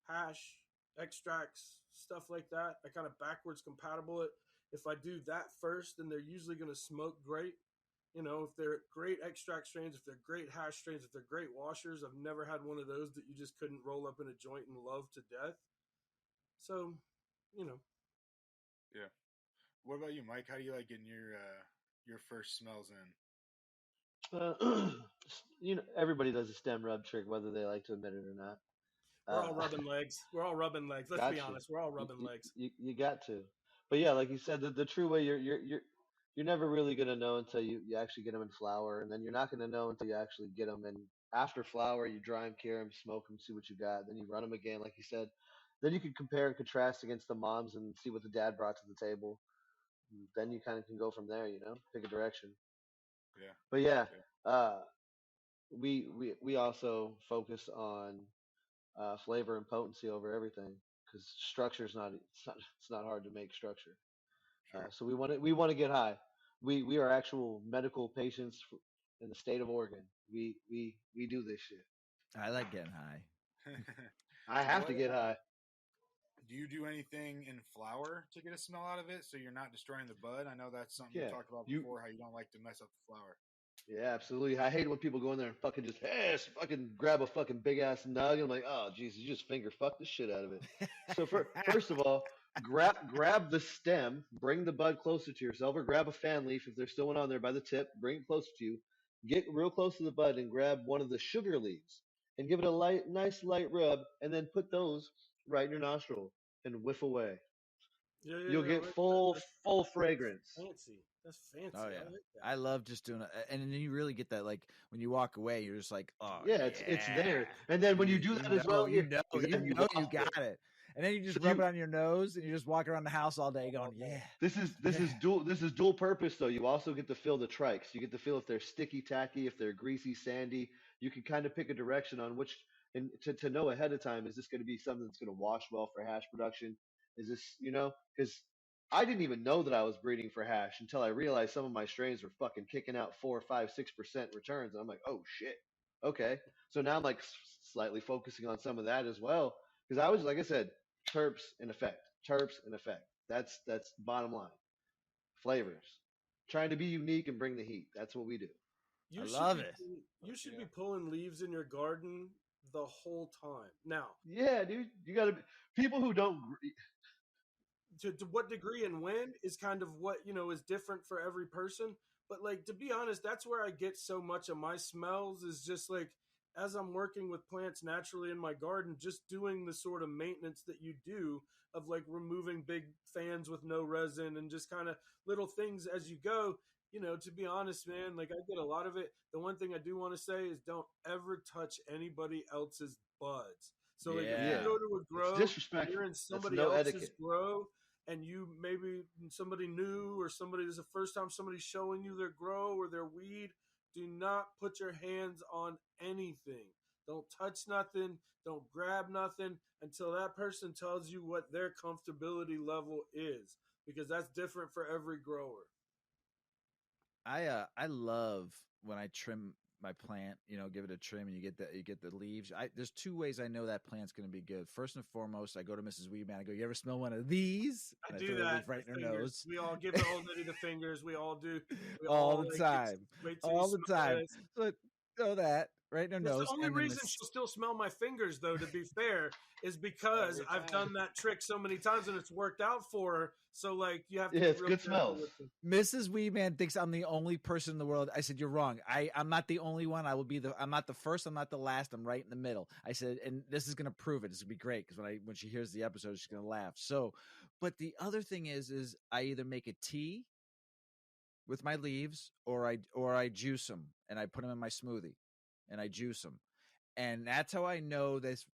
hash, extracts, stuff like that. I kind of backwards compatible it. If I do that first, then they're usually going to smoke great. If they're great extract strains, if they're great hash strains, if they're great washers. I've never had one of those that you just couldn't roll up in a joint and love to death. So, you know. Yeah. What about you, Mike? How do you like getting your first smells in? Everybody does a stem rub trick, whether they like to admit it or not. We're all rubbing legs. We're all rubbing legs. Let's be honest. We're all rubbing legs. You got to, but yeah, like you said, the true way you're never really gonna know until you actually get them in flower, and then you're not gonna know until you actually get them in after flower. You dry them, cure them, smoke them, see what you got, then you run them again, like you said. Then you can compare and contrast against the moms and see what the dad brought to the table. Then you kind of can go from there, pick a direction. Yeah. But yeah, Yeah. uh, we also focus on flavor and potency over everything because structure is not hard to make structure. Sure. So we want to get high. We are actual medical patients in the state of Oregon. We do this shit. I like getting high. I have to get high. Do you do anything in flower to get a smell out of it so you're not destroying the bud? I know that's something we talked about before, how you don't like to mess up the flower. Yeah, absolutely. I hate when people go in there and fucking just fucking grab a fucking big ass nug. I'm like, oh Jesus, you just finger fuck the shit out of it. So first of all, grab the stem, bring the bud closer to yourself, or grab a fan leaf if there's still one on there by the tip, bring it closer to you. Get real close to the bud and grab one of the sugar leaves and give it a nice light rub, and then put those right in your nostril and whiff away. Yeah, You'll get full fragrance. That's fancy. Oh yeah, I like that. I love just doing it, and then you really get that, like when you walk away, you're just like, oh yeah, it's there. And then when you do that as well, you got it. And then you just rub it on your nose, and you just walk around the house all day going, yeah. This is dual purpose though. You also get to feel the trikes. You get to feel if they're sticky, tacky, if they're greasy, sandy. You can kind of pick a direction on which, and to know ahead of time, is this going to be something that's going to wash well for hash production? Is this, because I didn't even know that I was breeding for hash until I realized some of my strains were fucking kicking out 4, 5, 6% returns. And I'm like, oh shit. Okay. So now I'm like slightly focusing on some of that as well. Because I was, like I said, terps in effect. That's bottom line. Flavors. Trying to be unique and bring the heat. That's what we do. I love it. You should be pulling leaves in your garden the whole time. Now. Yeah, dude. You got to people who don't to what degree and when is kind of what is different for every person. But like, to be honest, that's where I get so much of my smells, is just like, as I'm working with plants naturally in my garden, just doing the sort of maintenance that you do of like removing big fans with no resin and just kind of little things as you go. To be honest, man, like, I get a lot of it. The one thing I do want to say is, don't ever touch anybody else's buds. So like, if you go to a grow, you're in somebody else's grow, and you maybe somebody new, or somebody, this is the first time somebody's showing you their grow or their weed, do not put your hands on anything. Don't touch nothing. Don't grab nothing until that person tells you what their comfortability level is, because that's different for every grower. I love when I trim my plant, give it a trim, and you get the leaves. There's two ways I know that plant's going to be good. First and foremost, I go to Mrs. Weedman. I go, "You ever smell one of these?" I And do throw a that. leaf right in her nose. We all give the old lady the fingers. We all do. We all all the like, time, wait till all you the smell time. this. So throw that right in her That's nose. the only and then reason she'll still smell my fingers, though, to be fair, is because Every I've time. done that trick so many times and it's worked out for her. So, like, you have to Yeah, be it's real good careful smells. with them. Mrs. Weedman thinks I'm the only person in the world. I said, "You're wrong. I'm not the only one. I'm not the first. I'm not the last. I'm right in the middle." I said, and this is going to prove it. This will be great because when she hears the episode, she's going to laugh. So, but the other thing is I either make a tea with my leaves or I juice them and I put them in my smoothie and I juice them. And that's how I know this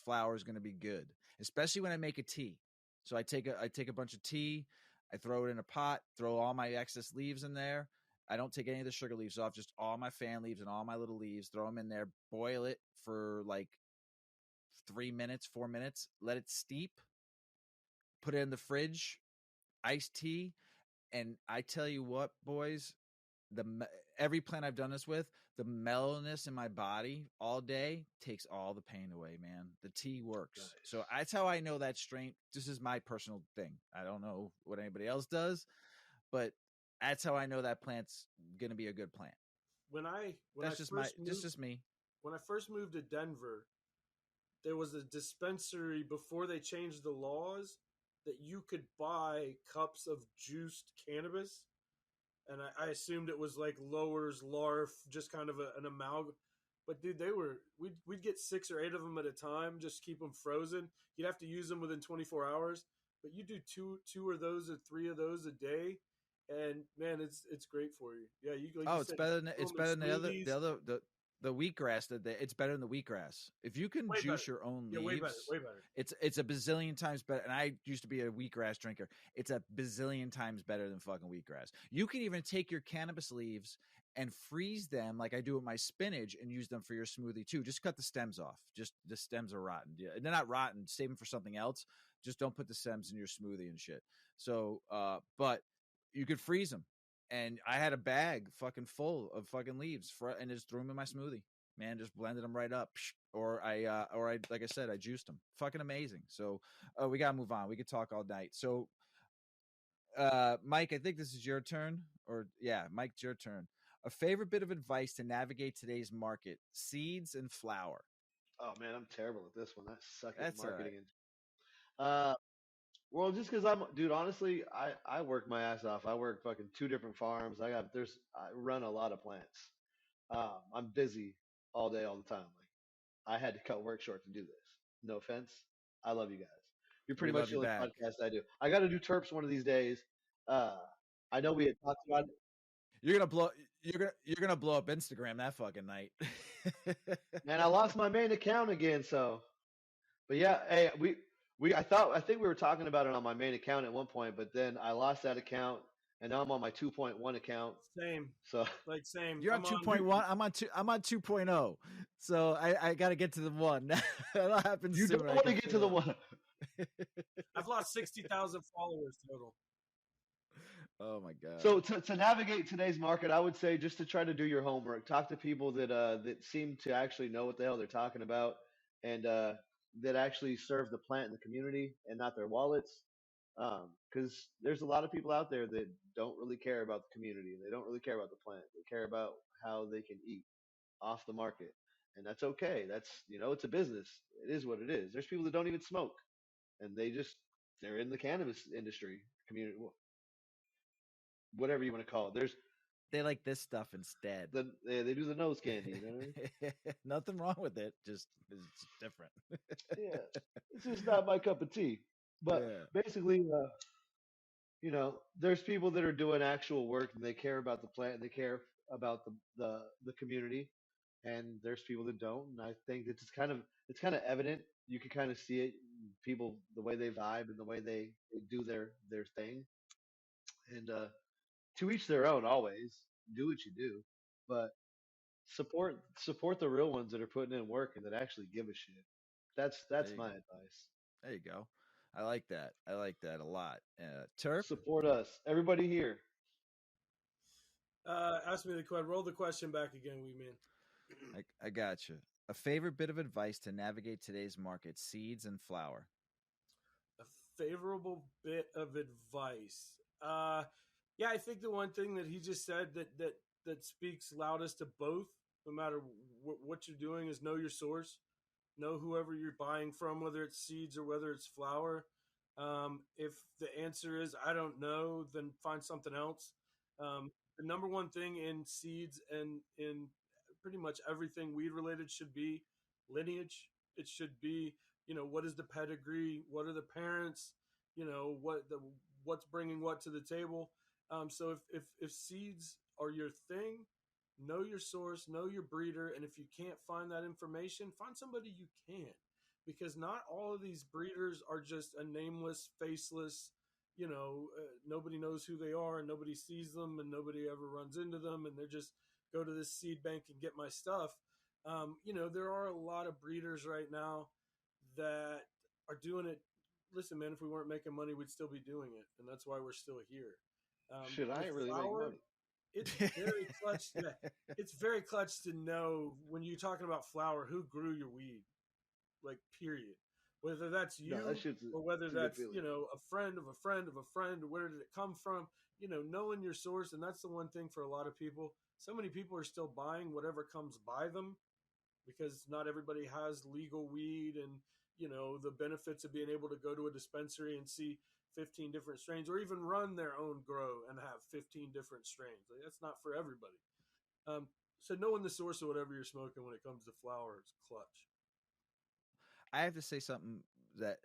flower is going to be good, especially when I make a tea. So I take a bunch of tea, I throw it in a pot, throw all my excess leaves in there. I don't take any of the sugar leaves off, just all my fan leaves and all my little leaves, throw them in there, boil it for like 3 minutes, 4 minutes, let it steep, put it in the fridge, iced tea. And I tell you what, boys, every plant I've done this with, the mellowness in my body all day takes all the pain away, man. The tea works. Nice. So that's how I know that strain. This is my personal thing. I don't know what anybody else does, but that's how I know that plant's going to be a good plant. Just me. When I first moved to Denver, there was a dispensary before they changed the laws that you could buy cups of juiced cannabis. And I assumed it was like Lowers, Larf, just kind of an amalgam. But dude, we'd get 6 or 8 of them at a time, just keep them frozen. You'd have to use them within 24 hours, but you do two of those or 3 of those a day, and man, it's great for you. Yeah, It's better than the wheatgrass. It's better than the wheatgrass. If you can juice your own leaves, way better. It's a bazillion times better. And I used to be a wheatgrass drinker. It's a bazillion times better than fucking wheatgrass. You can even take your cannabis leaves and freeze them like I do with my spinach and use them for your smoothie too. Just cut the stems off. Just the stems are rotten. Yeah, they're not rotten. Save them for something else. Just don't put the stems in your smoothie and shit. So, but you could freeze them. And I had a bag fucking full of fucking leaves and just threw them in my smoothie. Man, just blended them right up. Or I like I said, I juiced them. Fucking amazing. So we gotta move on. We could talk all night. So Mike, I think this is your turn. Mike, it's your turn. A favorite bit of advice to navigate today's market: seeds and flour. Oh man, I'm terrible at this one. I suck at That's marketing. right. Well, just because dude, honestly, I work my ass off. I work fucking 2 different farms. I run a lot of plants. I'm busy all day, all the time. Like I had to cut work short to do this. No offense. I love you guys. You're pretty much the only podcast I do. I got to do Terps one of these days. I know we had talked about it. You're gonna blow up Instagram that fucking night. Man, I lost my main account again. So, but yeah, hey, I think we were talking about it on my main account at one point, but then I lost that account, and now I'm on my 2.1 account. Same. So same. You're on 2.1. I'm on 2.0. So I got to get to the 1. That happens. You don't want to get to the 1. I've lost 60,000 followers total. Oh my god. So to navigate today's market, I would say just to try to do your homework. Talk to people that seem to actually know what the hell they're talking about, and that actually serve the plant and the community and not their wallets. Because there's a lot of people out there that don't really care about the community. They don't really care about the plant. They care about how they can eat off the market. And that's okay. That's, it's a business. It is what it is. There's people that don't even smoke, and they're in the cannabis industry, community, whatever you want to call it. They like this stuff instead. They do the nose candy. You know what I mean? Nothing wrong with it. Just it's different. Yeah, it's just not my cup of tea. But basically, there's people that are doing actual work and they care about the plant and they care about the community, and there's people that don't. And I think it's kind of evident. You can kind of see it, people, the way they vibe and the way they do their thing, and to each their own. Always do what you do, but support the real ones that are putting in work and that actually give a shit. That's my advice. There you go. I like that. I like that a lot. Terp, support us, everybody here. Ask me the question. Roll the question back again, Weedman. I got you. A favorite bit of advice to navigate today's market: seeds and flour. A favorable bit of advice. Yeah, I think the one thing that he just said that speaks loudest to both, no matter what you're doing, is know your source, know whoever you're buying from, whether it's seeds or whether it's flour. If the answer is I don't know, then find something else. The number one thing in seeds and in pretty much everything weed related should be lineage. It should be, what is the pedigree, what are the parents, what's bringing what to the table. So if seeds are your thing, know your source, know your breeder, and if you can't find that information, find somebody you can, because not all of these breeders are just a nameless, faceless, nobody knows who they are and nobody sees them and nobody ever runs into them, and they're just go to this seed bank and get my stuff. There are a lot of breeders right now that are doing it. Listen, man, if we weren't making money, we'd still be doing it, and that's why we're still here. Shit, I With ain't really making flour, money. it's very clutch. Yeah, it's very clutch to know when you're talking about flour who grew your weed, like period. Whether that's No, that you shit's or whether it's a good that's feeling. a friend of a friend of a friend. Where did it come from? Knowing your source, and that's the one thing for a lot of people. So many people are still buying whatever comes by them because not everybody has legal weed and the benefits of being able to go to a dispensary and see 15 different strains, or even run their own grow and have 15 different strains. Like, that's not for everybody. So knowing the source of whatever you're smoking when it comes to flower is clutch. I have to say something that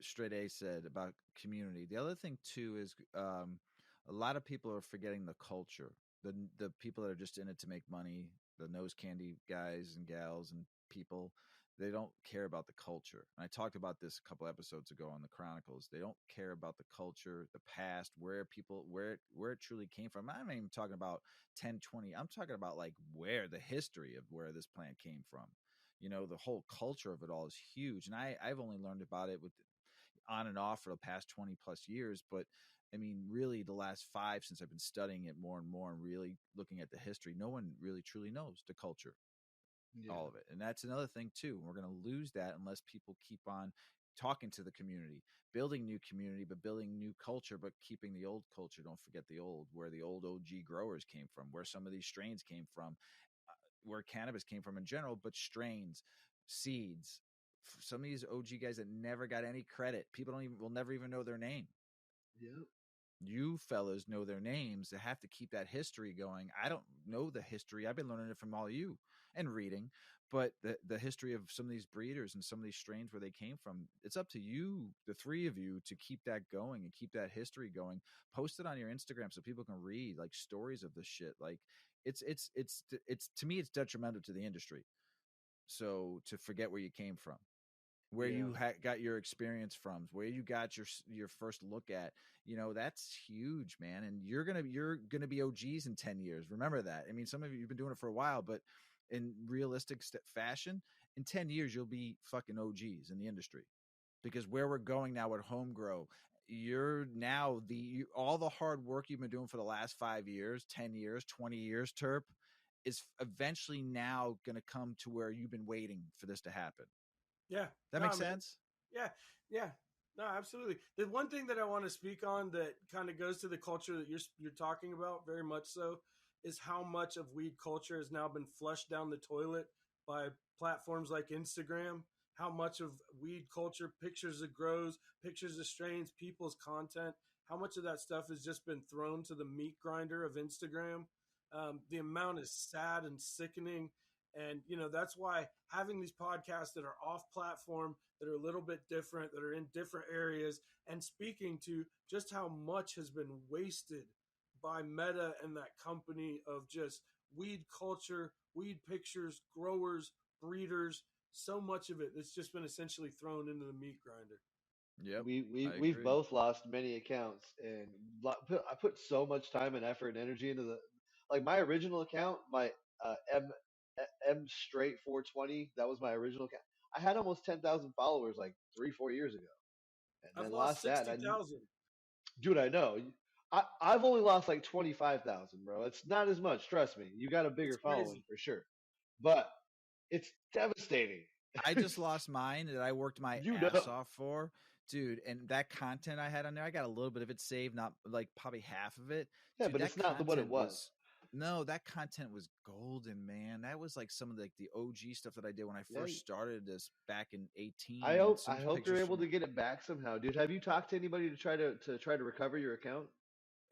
StraitA said about community. The other thing too is a lot of people are forgetting the culture. The people that are just in it to make money, the nose candy guys and gals and people, they don't care about the culture. And I talked about this a couple episodes ago on the Chronicles. They don't care about the culture, the past, where it truly came from. I'm not even talking about 10, 20. I'm talking about like where the history of where this plant came from. The whole culture of it all is huge, and I've only learned about it with on and off for the past 20 plus years. But I mean, really the last 5 since I've been studying it more and more and really looking at the history, no one really truly knows the culture, Yeah, all of it. And that's another thing too. We're going to lose that unless people keep on talking to the community, building new community, but building new culture, but keeping the old culture. Don't forget the old, where the old OG growers came from, where some of these strains came from, where cannabis came from in general, but strains, seeds. Some of these OG guys that never got any credit, people will never even know their name. yeah, You fellas know their names. They have to keep that history going. I don't know the history. I've been learning it from all of you and reading, but the history of some of these breeders and some of these strains where they came from, it's up to you, the three of you, to keep that going and keep that history going. Post it on your Instagram so people can read like stories of this shit. Like it's to me, it's detrimental to the industry. So to forget where you came from, where yeah, you got your experience from, where you got your first look at, that's huge, man. And you're gonna be OGs in 10 years. Remember that. I mean, some of you've been doing it for a while, but in realistic fashion, in 10 years you'll be fucking OGs in the industry, because where we're going now at home grow, you're now all the hard work you've been doing for the last 5 years, 10 years, 20 years, Terp, is eventually now going to come to where you've been waiting for this to happen. Yeah, That no, makes man. sense. Yeah, yeah, no, absolutely. The one thing that I want to speak on that kind of goes to the culture that you're talking about, very much so, is how much of weed culture has now been flushed down the toilet by platforms like Instagram. How much of weed culture, pictures of grows, pictures of strains, people's content, how much of that stuff has just been thrown to the meat grinder of Instagram. The amount is sad and sickening. And, that's why having these podcasts that are off platform, that are a little bit different, that are in different areas, and speaking to just how much has been wasted by Meta and that company of just weed culture, weed pictures, growers, breeders, so much of it that's just been essentially thrown into the meat grinder. Yep, I we've agree. both lost many accounts, and I put so much time and effort and energy into the like my original account, my M straight 420. That was my original account. I had almost 10,000 followers like 3 4 years ago, and I've then lost lost that. 60,000. Dude, I know. I've only lost like 25,000, bro. It's not as much. Trust me. You got a It's bigger following crazy. for sure. but it's devastating. I just lost mine that I worked my You ass know. off for, dude. And that content I had on there, I got a little bit of it saved, not like probably half of it. Yeah, Dude, but that it's not what it content was. was no, that content was golden, man. That was like some of the OG stuff that I did when I Yeah, first started this back in 18, I man. hope Some they're pictures able from to get it back somehow, dude. Have you talked to anybody to try to recover your account?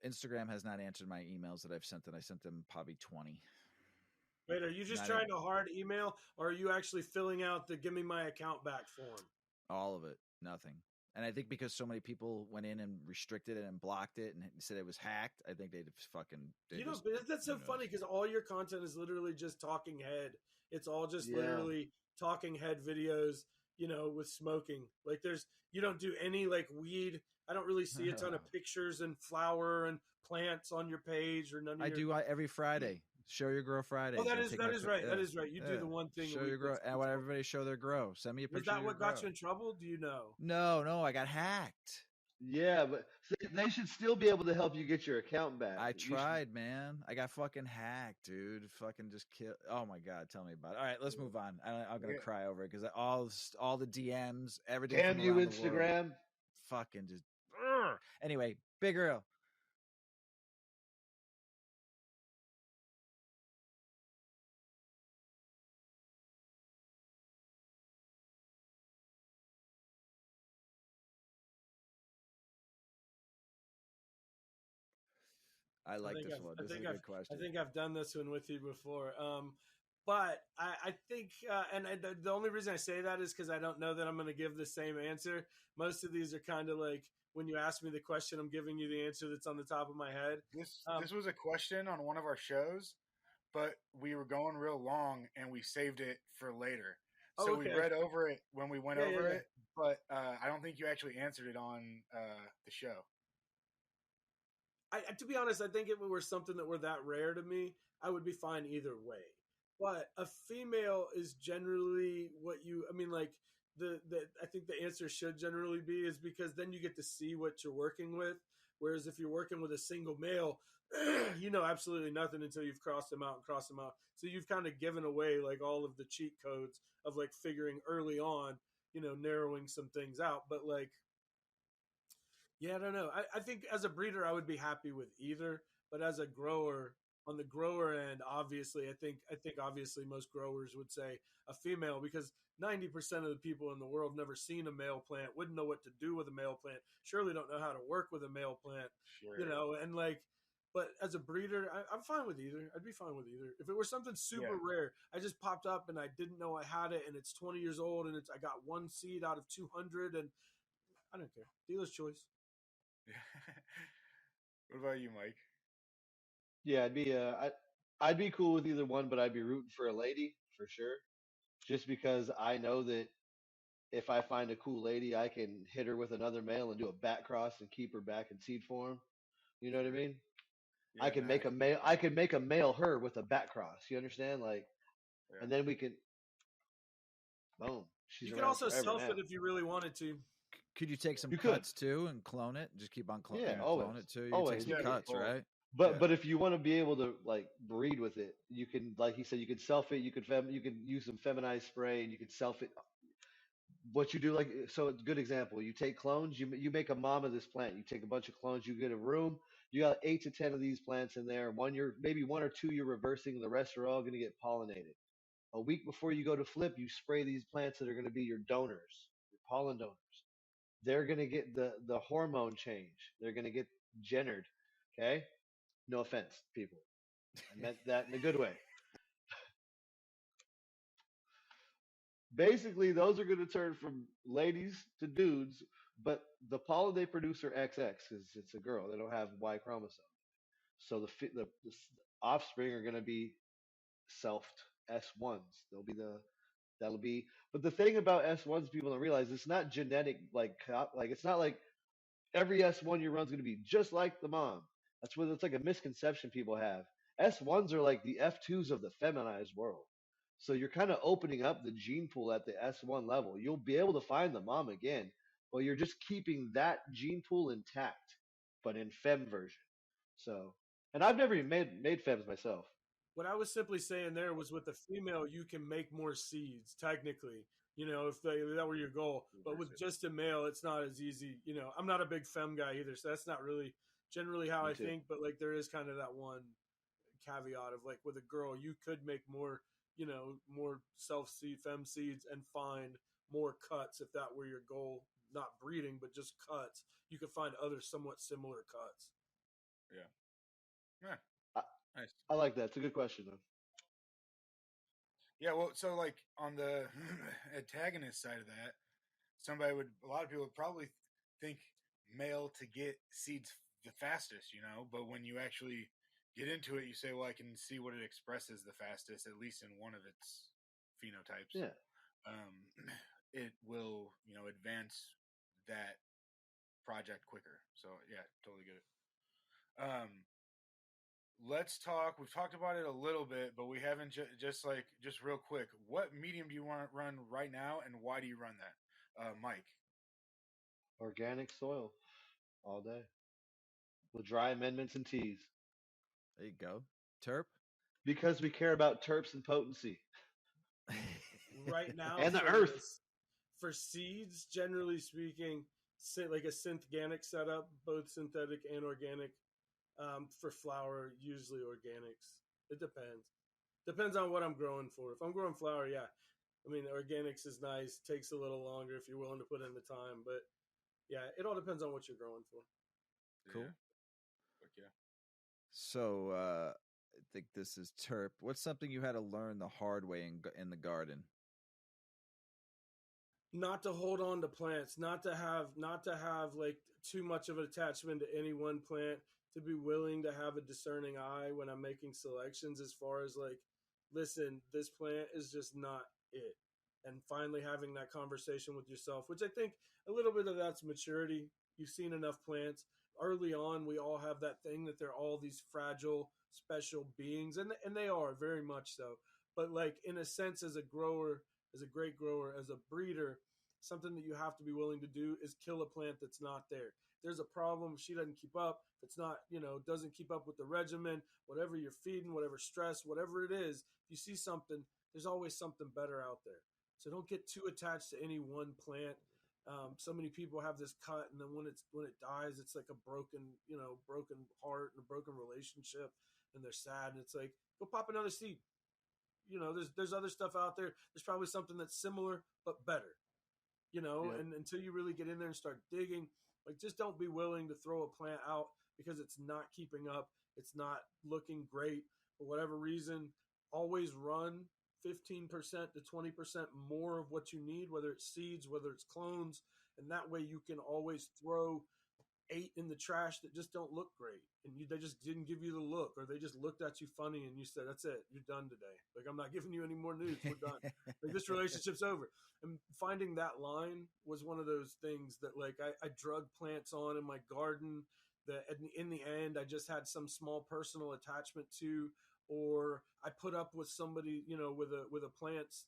Instagram has not answered my emails that I've sent them. I sent them probably 20. Wait, are you just Not in trying to hard email, or are you actually filling out the "Give me my account back" form? all of it. Nothing. And I think because so many people went in and restricted it and blocked it and said it was hacked, I think they just fucking You know, but that's so funny because all your content is literally just talking head. It's all just Yeah. literally talking head videos, you know, with smoking. Like you don't do any like weed. I don't really see a ton of pictures and flower and plants on your page or none of I your. do every Friday. Show your grow Fridays. Oh, that I is take that my is right. yeah, That is right. You do yeah. the one thing Show a week. your grow. I want everybody to show their grow. Send me a Was picture of that your what got grow. you in trouble? Do you know? No, I got hacked. Yeah, but they should still be able to help you get your account back. I You should, tried, man. I got fucking hacked, dude. Fucking just kill. Oh my god, tell me about it. All right, let's move on. I'm gonna Yeah. cry over it because all the DMs, everything damn from you, around the world, Instagram. fucking just. Ugh. Anyway, Big Earl. I like this one. This is a good I question. think I've done this one with you before. But I think, the only reason I say that is because I don't know that I'm going to give the same answer. Most of these are kind of like when you ask me the question, I'm giving you the answer that's on the top of my head. This was a question on one of our shows, but we were going real long and we saved it for later. So we read over it when we went over it, but I don't think you actually answered it on the show. To be honest, I think if it were something that were that rare to me, I would be fine either way. But a female is generally what you. I mean, like the I think the answer should generally be is because then you get to see what you're working with. Whereas if you're working with a single male, you know absolutely nothing until you've crossed them out and crossed them out. So you've kind of given away like all of the cheat codes of like figuring early on, you know, narrowing some things out. But like yeah, I don't know. I think as a breeder, I would be happy with either. But as a grower, on the grower end, obviously, I think obviously most growers would say a female because 90% of the people in the world never seen a male plant, wouldn't know what to do with a male plant, surely don't know how to work with a male plant, Sure. you know, and like. But as a breeder, I'm fine with either. I'd be fine with either. If it were something super rare, I just popped up and I didn't know I had it, and it's 20 years old, and I got one seed out of 200, and I don't care. Dealer's choice. What about you, Mike? Yeah, I'd be cool with either one, but I'd be rooting for a lady for sure. Just because I know that if I find a cool lady, I can hit her with another male and do a back cross and keep her back in seed form. You know what I mean? I Yeah, can make nice. a male. I can make a male her with a back cross. You understand? Like, Yeah. and then we can, boom. She's You could around also forever self now. it if you really wanted to. Could you take some You could. cuts too and clone it? Just keep on Yeah, clone it too. You always. take some cuts, right? But if you want to be able to like breed with it, you can, like he said, you can self it. You can use some feminized spray, and you can self it. What you do, like, so a good example, you take clones, you make a mom of this plant. You take a bunch of clones, you get a room, you got 8 to 10 of these plants in there. One you're maybe one or two you're reversing, the rest are all going to get pollinated. A week before you go to flip, you spray these plants that are going to be your donors, your pollen donors. They're going to get the hormone change. They're going to get gendered. Okay, no offense, people. I meant that in a good way. Basically, those are going to turn from ladies to dudes, but the pollen they produce are XX because it's a girl. They don't have Y chromosome. So the offspring are going to be selfed S1s. That'll be. But the thing about S1s, people don't realize it's not genetic. Like it's not like every S1 you run is going to be just like the mom. That's like a misconception people have. S1s are like the F2s of the feminized world. So you're kind of opening up the gene pool at the S1 level. You'll be able to find the mom again, but you're just keeping that gene pool intact, but in fem version. So, and I've never even made fems myself. What I was simply saying there was with the female, you can make more seeds technically. If that were your goal, but with just a male, it's not as easy. I'm not a big fem guy either, so that's not really generally how Me I too. think. But like, there is kind of that one caveat of like with a girl, you could make more, more self seed, fem seeds, and find more cuts if that were your goal. Not breeding, but just cuts. You could find other somewhat similar cuts. Yeah. Yeah. I, Nice. I like that. It's a good question though. Yeah. Well, so like on the antagonist side of that, a lot of people would probably think male to get seeds the fastest, but when you actually get into it, you say, well, I can see what it expresses the fastest, at least in one of its phenotypes. Yeah. Um, it will, advance that project quicker. So yeah, totally get it. Let's talk. We've talked about it a little bit, but we haven't just real quick. What medium do you want to run right now, and why do you run that, Mike? Organic soil all day with dry amendments and teas. There you go. Terp. Because we care about terps and potency Right now, and the earth. For seeds, generally speaking, like a synthetic setup, both synthetic and organic. For flower, usually organics. It depends on what I'm growing for. If I'm growing flower, yeah, I mean organics is nice. Takes a little longer if you're willing to put in the time, but yeah, it all depends on what you're growing for. Cool. Yeah. Fuck yeah. So I think this is Terp. What's something you had to learn the hard way in the garden? Not to hold on to plants, not to have like too much of an attachment to any one plant, to be willing to have a discerning eye when I'm making selections as far as like, listen, this plant is just not it. And finally having that conversation with yourself, which I think a little bit of that's maturity. You've seen enough plants. Early on, we all have that thing that they're all these fragile, special beings, and they are very much so. But like in a sense, as a grower, as a great grower, as a breeder, something that you have to be willing to do is kill a plant that's not there. There's a problem. She doesn't keep up. If it's not, doesn't keep up with the regimen, whatever you're feeding, whatever stress, whatever it is, if you see something, there's always something better out there. So don't get too attached to any one plant. So many people have this cut, and then when it dies, it's like a broken heart and a broken relationship, and they're sad. And it's like, go pop another seed. There's other stuff out there. There's probably something that's similar but better. Yep. And until you really get in there and start digging, like just don't be willing to throw a plant out because it's not keeping up, it's not looking great for whatever reason. Always run 15% to 20% more of what you need, whether it's seeds, whether it's clones, and that way you can always throw 8 in the trash that just don't look great, and they just didn't give you the look, or they just looked at you funny and you said, that's it, you're done today. Like, I'm not giving you any more news, we're done. Like, this relationship's over. And finding that line was one of those things that like I drug plants on in my garden that in the end I just had some small personal attachment to, or I put up with somebody, with a plant's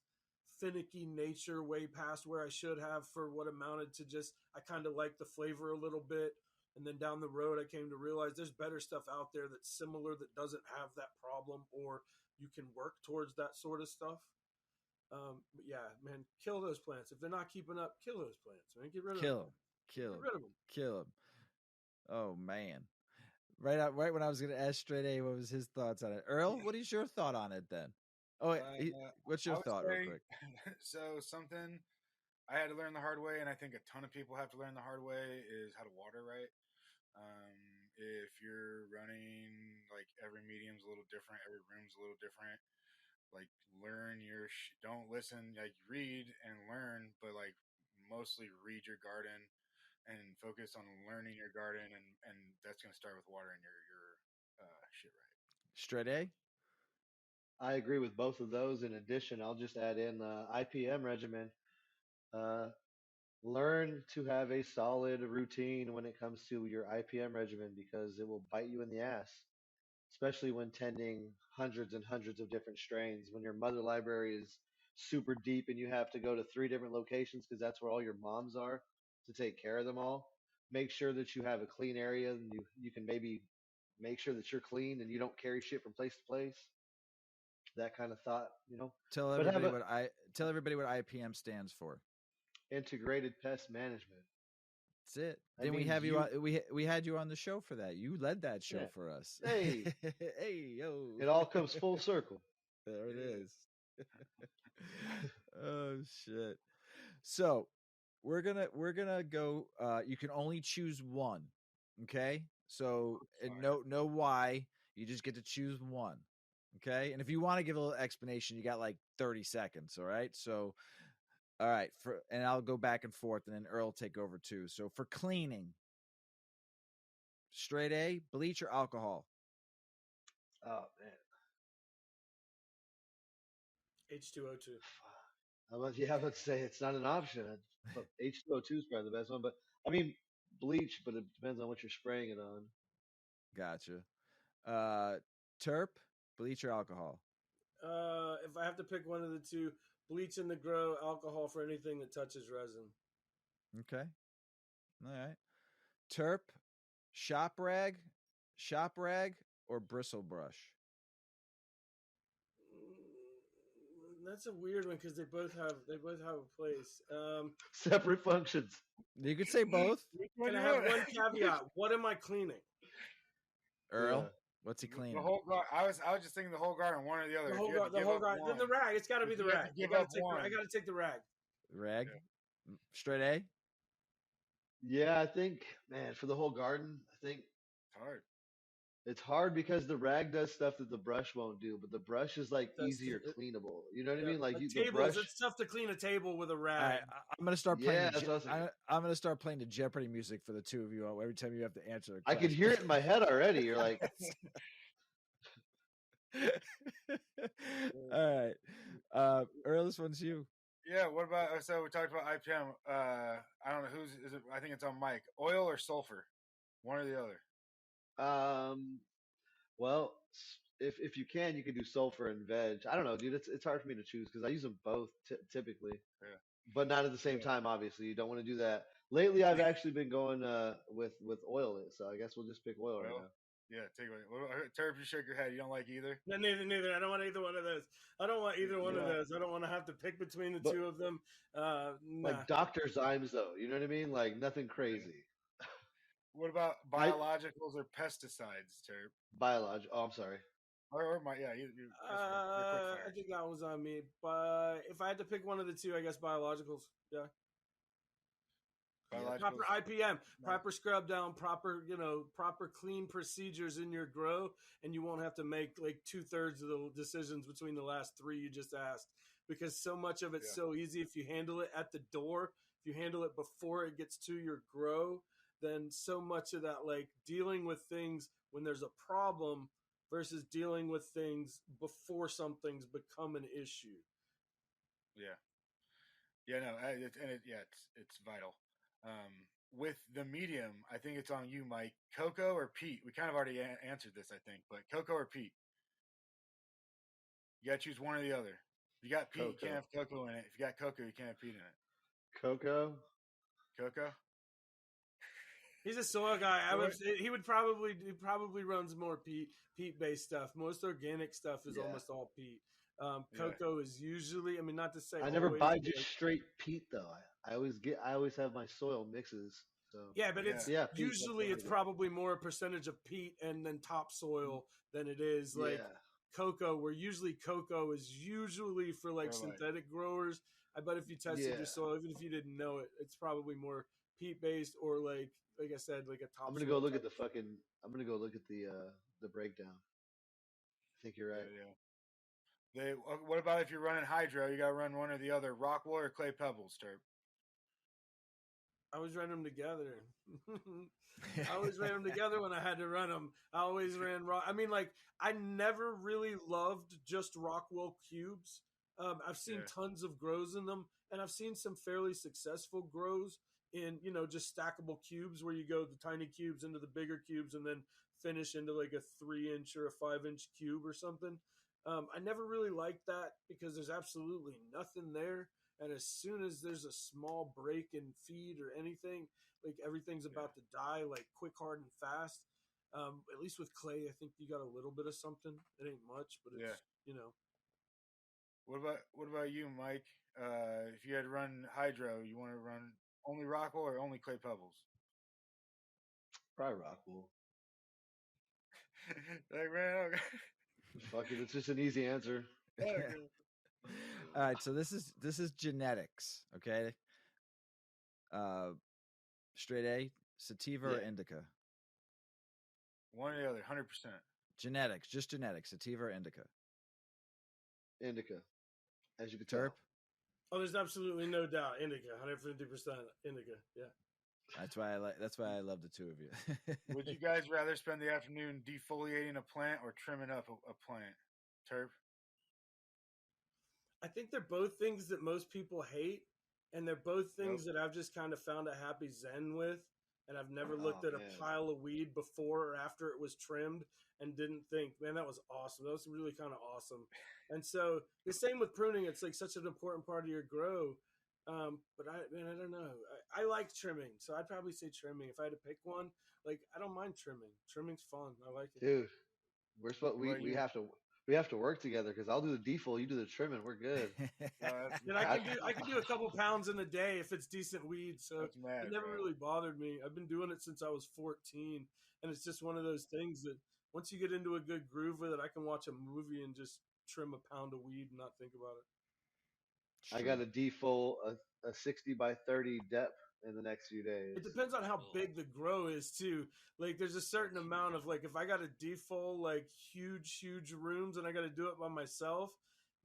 finicky nature way past where I should have, for what amounted to just, I kind of like the flavor a little bit. And then down the road, I came to realize there's better stuff out there that's similar, that doesn't have that problem, or you can work towards that sort of stuff. But yeah, man, kill those plants. If they're not keeping up, kill those plants, man. Get rid of them. Kill Get rid of them. Kill them. Oh man. Right when I was going to ask StraitA what was his thoughts on it. Earl, what is your thought on it then? Oh, what's your thought, real quick? So something I had to learn the hard way, and I think a ton of people have to learn the hard way, is how to water right. If you're running, like, every medium's a little different, every room's a little different. Like, learn don't listen, like, read and learn, but like mostly read your garden and focus on learning your garden, and that's going to start with watering your shit right. StraitA? I agree with both of those. In addition, I'll just add in the IPM regimen. Uh, Learn to have a solid routine when it comes to your IPM regimen, because it will bite you in the ass, especially when tending hundreds and hundreds of different strains. When your mother library is super deep and you have to go to 3 different locations because that's where all your moms are to take care of them all, make sure that you have a clean area, and you can maybe make sure that you're clean and you don't carry shit from place to place. that kind of thought, you know. Tell But have everybody a what IPM stands for. integrated pest management. That's it. That Then we means have you. you, We had you on the show for that. You led that show yeah. for us. Hey, Hey yo, it all comes full circle. there it is. Oh shit. So we're gonna go. You can only choose one. Okay. So and no why. You just get to choose one. Okay. And if you want to give a little explanation, you got like 30 seconds. All right. So all right. And I'll go back and forth, and then Earl will take over too. So for cleaning, straight A, bleach or alcohol? Oh man. H2O2. Yeah, let's say it's not an option. But H2O2 is probably the best one. But I mean, bleach, but it depends on what you're spraying it on. Gotcha. Terp, bleach or alcohol? If I have to pick one of the two, bleach in the grow, alcohol for anything that touches resin. Okay. All right. Terp, shop rag, or bristle brush? That's a weird one because they both have a place. Separate functions. You could say both. Can I have one caveat? What am I cleaning? Earl, Yeah. what's he cleaning? The whole garden. I was just thinking the whole garden, one or the other. The whole garden. Then the rag. It's got to be the rag. I got to take the rag. Rag, straight A. Yeah, I think, man, for the whole garden, I think It's hard. it's hard because the rag does stuff that the brush won't do, but the brush is like easier cleanable. You know what I mean? Like the brush. It's tough to clean a table with a rag. Right, I'm gonna start playing. Yeah, I'm gonna start playing the Jeopardy music for the two of you every time you have to answer a question. I can hear it in my head already. You're like, all right, Earl, this one's you. Yeah. What about? So we talked about IPM. I don't know who's. Is it? I think it's on Mike. Oil or sulfur? One or the other. Well, if you can do sulfur and veg. I don't know, dude. It's hard for me to choose because I use them both typically, but not at the same time. Obviously, you don't want to do that. Lately, I've actually been going with oil, so I guess we'll just pick oil right now. Yeah, take it. Terp, you shake your head. You don't like either? No, neither. I don't want either one of those. I don't want either one of those. I don't want to have to pick between the two of them. Like Dr. Zymes, though. You know what I mean? Like nothing crazy. What about biologicals or pesticides, Terp? Oh, I'm sorry. Or my I think that was on me. But if I had to pick one of the two, I guess biologicals. Yeah. Proper IPM, proper scrub down, proper clean procedures in your grow, and you won't have to make like 2/3 of the decisions between the last 3 you just asked, because so much of it's so easy if you handle it at the door, if you handle it before it gets to your grow, then so much of that, like dealing with things when there's a problem versus dealing with things before something's become an issue. It's vital. With the medium, I think it's on you, Mike. Cocoa or peat? We kind of already answered this, I think, but cocoa or peat? You got to choose one or the other. If you got peat, you can't have cocoa in it. If you got cocoa, you can't have peat in it. Cocoa? He's a soil guy. He probably runs more peat based stuff. Most organic stuff is almost all peat. Cocoa is usually, I mean, not to say I never buy just straight peat though. I always have my soil mixes. So but it's usually it's probably more a percentage of peat and then topsoil than it is like cocoa. Where usually cocoa is usually for like synthetic growers. I bet if you tested your soil, even if you didn't know it, it's probably more peat based or like I said, like a topsoil. I'm gonna go look at the breakdown. I think you're right. What about if you're running hydro? You got to run one or the other, rock wool or clay pebbles, Terp? I always ran them together. I always ran them together when I had to run them. I always ran rock. I mean, like, I never really loved just rock wool cubes. I've seen tons of grows in them, and I've seen some fairly successful grows in, just stackable cubes where you go the tiny cubes into the bigger cubes and then finish into like a 3-inch or a 5-inch cube or something. I never really liked that because there's absolutely nothing there. And as soon as there's a small break in feed or anything, like everything's about to die, like quick, hard, and fast. At least with clay, I think you got a little bit of something. It ain't much, but it's, What about you, Mike? If you had to run hydro, you want to run only rockwool or only clay pebbles? Probably Rockwool. Like, man, okay. Fuck it, it's just an easy answer. Okay. All right, so this is genetics, okay? Straight A, sativa or Yeah. indica? One or the other, 100%. Genetics, just genetics, sativa or indica? Indica, as you can Terp? tell. Oh, there's absolutely no doubt. Indica, 150% indica. Yeah. That's why I love the two of you. Would you guys rather spend the afternoon defoliating a plant or trimming up a plant? Terp? I think they're both things that most people hate, and they're both things Yep. that I've just kind of found a happy zen with. And I've never looked Oh, at man. a pile of weed before or after it was trimmed and didn't think, man, that was awesome. That was really kind of awesome. And so the same with pruning. It's like such an important part of your grow. But I don't know. I like trimming, so I'd probably say trimming. If I had to pick one, like I don't mind trimming. Trimming's fun. I like it. Dude, we're supposed What about we you? have to work together because I'll do the defol, you do the trimming. We're good. And I can do a couple pounds in a day if it's decent weed. So That's mad, it never bro. really bothered me. I've been doing it since I was 14, and it's just one of those things that once you get into a good groove with it, I can watch a movie and just trim a pound of weed and not think about it. I got a defol a 60 by 30 depth in the next few days. It depends on how big the grow is too. Like there's a certain amount of like if I got a defol like huge rooms and I got to do it by myself,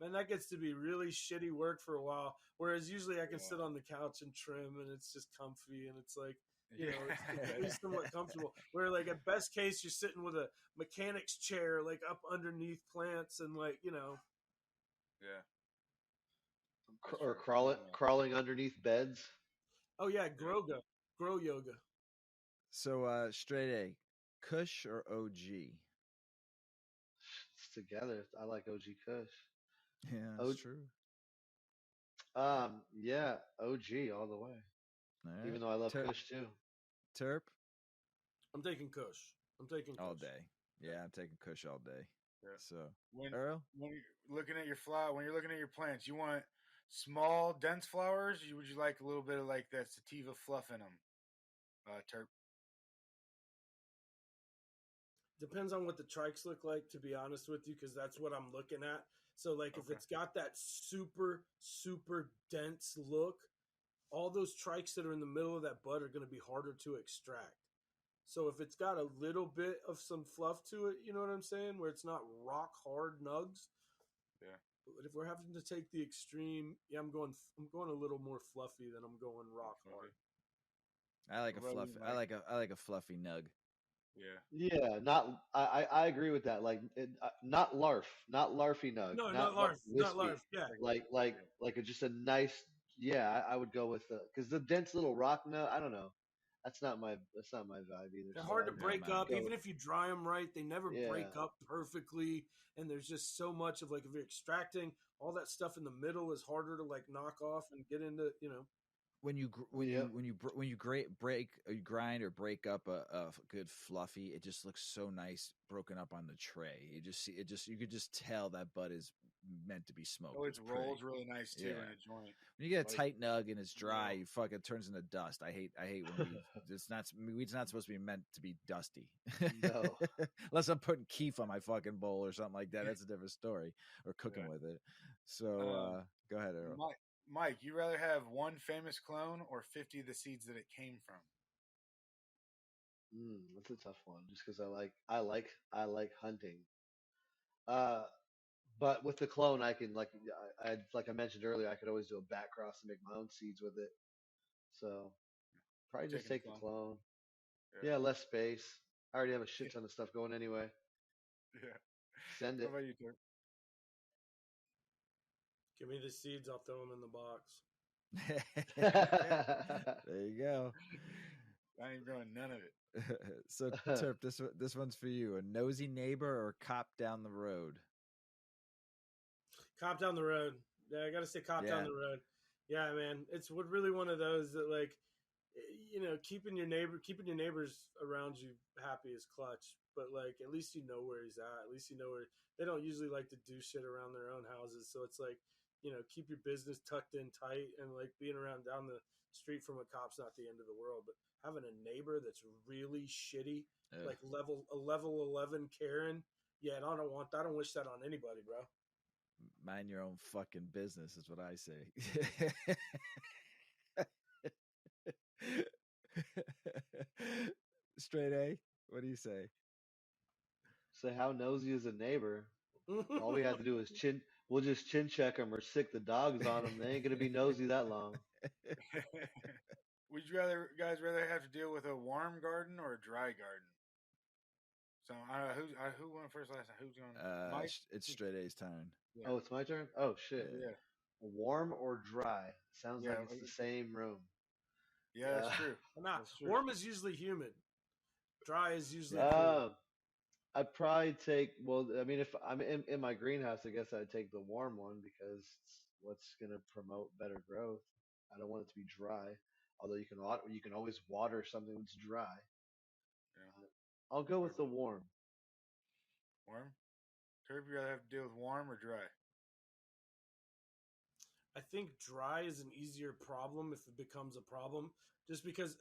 man, that gets to be really shitty work for a while. Whereas usually I can sit on the couch and trim and it's just comfy and it's like it's at least somewhat comfortable. Where like at best case you're sitting with a mechanic's chair like up underneath plants and like Yeah. Or crawling underneath beds. Oh yeah, grow yoga. So straight A, Kush or OG? It's together. I like OG Kush. Yeah, that's true. Yeah, OG all the way. Right. Even though I love Kush too. Terp? I'm taking Kush. All day. Yeah, I'm taking Kush all day. Yeah. So Earl, when you're looking at your plants, you want small, dense flowers. Would you like a little bit of like that sativa fluff in them, Terp? Depends on what the trikes look like, to be honest with you, because that's what I'm looking at. So, like, if it's got that super dense look, all those trikes that are in the middle of that bud are going to be harder to extract. So, if it's got a little bit of some fluff to it, you know what I'm saying, where it's not rock hard nugs. Yeah. But if we're having to take the extreme, yeah, I'm going a little more fluffy than I'm going rock hard. I like a fluffy. I like a fluffy nug. Yeah, I agree with that. Like not larfy nug. No, not larf. Yeah, like just a nice. Yeah, I would go with because the dense little rock nug. I don't know. That's not my vibe either. They're hard to break up. Even if you dry them right, they never break up perfectly. And there's just so much of like if you're extracting all that stuff in the middle is harder to like knock off and get into. When you grind or break up a good fluffy, it just looks so nice broken up on the tray. You could just tell that bud is meant to be smoked. Oh, it rolls really nice too in a joint. When you get a tight nug and it's dry, you fucking turns into dust. I hate when weed's not supposed to be meant to be dusty. No. Unless I'm putting keef on my fucking bowl or something like that. That's a different story. Or cooking with it. So go ahead, Earl. Mike, you rather have one famous clone or 50 of the seeds that it came from? That's a tough one. Just because I like hunting. But with the clone, I can like I mentioned earlier, I could always do a back cross and make my own seeds with it. So probably just take the clone. Yeah, less space. I already have a shit ton of stuff going anyway. Yeah. Send it. What about you, Terp? Give me the seeds, I'll throw them in the box. There you go. I ain't growing none of it. So, Terp, this one's for you. A nosy neighbor or cop down the road? Cop down the road. Yeah, I got to say cop down the road. Yeah, man. It's really one of those that, like, keeping your neighbors around you happy is clutch. But like, at least you know where he's at. At least you know where they don't usually like to do shit around their own houses. So it's like, keep your business tucked in tight, and like being around down the street from a cop's not the end of the world. But having a neighbor that's really shitty, like level 11 Karen, yeah, I don't want that. I don't wish that on anybody, bro. Mind your own fucking business is what I say. StraitA, what do you say? Say, how nosy is a neighbor? All we have to do is we'll just chin check them or sick the dogs on them. They ain't gonna be nosy that long. Would you guys rather have to deal with a warm garden or a dry garden? So who went first last time? Who's going? Mike? It's StraitA's turn. Yeah. Oh, it's my turn. Oh shit. Yeah. Warm or dry? Sounds like it's the same room. Yeah, that's true. Nah, that's true. Warm is usually humid. Dry is usually cool. I'd probably take. Well, I mean, if I'm in my greenhouse, I guess I'd take the warm one because it's what's gonna promote better growth. I don't want it to be dry. Although you can always water something that's dry. Yeah. I'll go with the warm. Warm? Terp, you rather have to deal with warm or dry? I think dry is an easier problem if it becomes a problem. Just because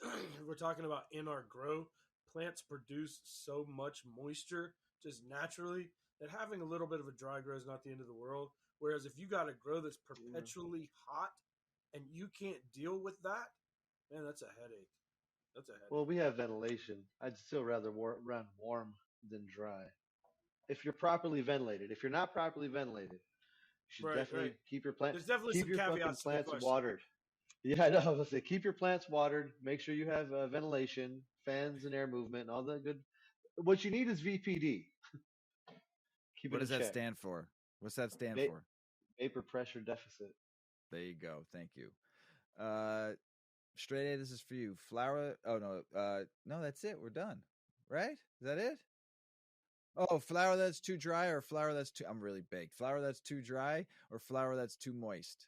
we're talking about in our grow, plants produce so much moisture just naturally that having a little bit of a dry grow is not the end of the world. Whereas if you got a grow that's perpetually hot and you can't deal with that, man, that's a headache. That's a headache. Well, we have ventilation. I'd still rather run warm than dry. If you're properly ventilated. If you're not properly ventilated, you should definitely keep your plants. There's definitely keep some your caveats fucking plants to the watered. Yeah, I know. I was say keep your plants watered. Make sure you have ventilation, fans, and air movement, and all that good. What you need is VPD. What does that stand for? What's that stand for? Vapor pressure deficit. There you go. Thank you. StraitA, this is for you. Flower. Oh no. No, that's it. We're done. Right? Is that it? Oh, flour that's too dry or flour that's too. I'm really baked. Flour that's too dry or flour that's too moist.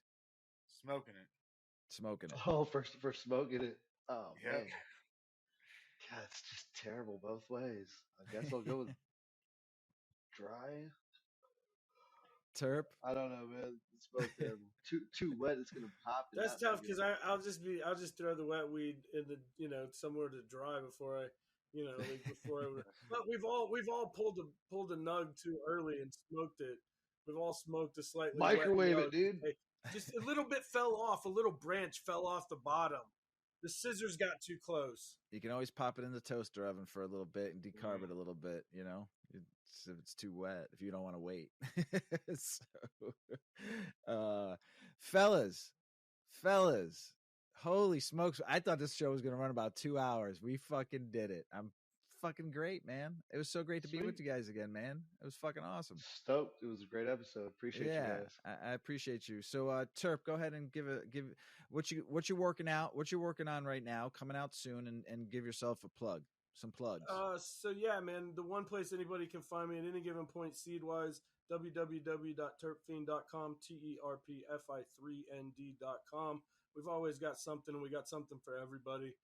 Smoking it. Oh, for smoking it. Oh yep. Man. God, it's just terrible both ways. I guess I'll go with dry. Terp. I don't know, man. It's both terrible. Too wet. It's gonna pop. That's tough because I'll just throw the wet weed in the somewhere to dry before I. But we've all pulled a nug too early and smoked it. We've all smoked a slightly microwave it, dude. Just a little bit fell off. A little branch fell off the bottom. The scissors got too close. You can always pop it in the toaster oven for a little bit and decarb it a little bit. If it's too wet, if you don't want to wait. Fellas. Holy smokes. I thought this show was going to run about 2 hours. We fucking did it. I'm fucking great, man. It was so great to be with you guys again, man. It was fucking awesome. Stoked. It was a great episode. Appreciate you guys. I appreciate you. So, Terp, go ahead and give what you're working on right now, coming out soon, and give yourself some plugs. So yeah, man, the one place anybody can find me at any given point seed-wise, www.terpf3ind.com, TerpF3ind.com. We've always got something, and we got something for everybody.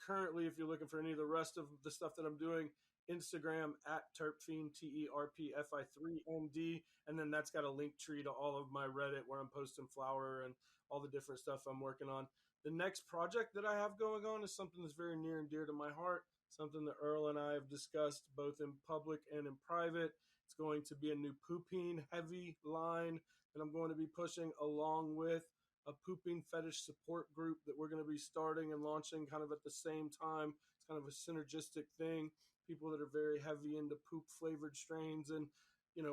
Currently, if you're looking for any of the rest of the stuff that I'm doing, Instagram at TerpF3ind, TerpF3ind, and then that's got a link tree to all of my Reddit where I'm posting flower and all the different stuff I'm working on. The next project that I have going on is something that's very near and dear to my heart, something that Earl and I have discussed both in public and in private. It's going to be a new pooping heavy line that I'm going to be pushing, along with a pooping fetish support group that we're going to be starting and launching kind of at the same time. It's kind of a synergistic thing. People that are very heavy into poop flavored strains and,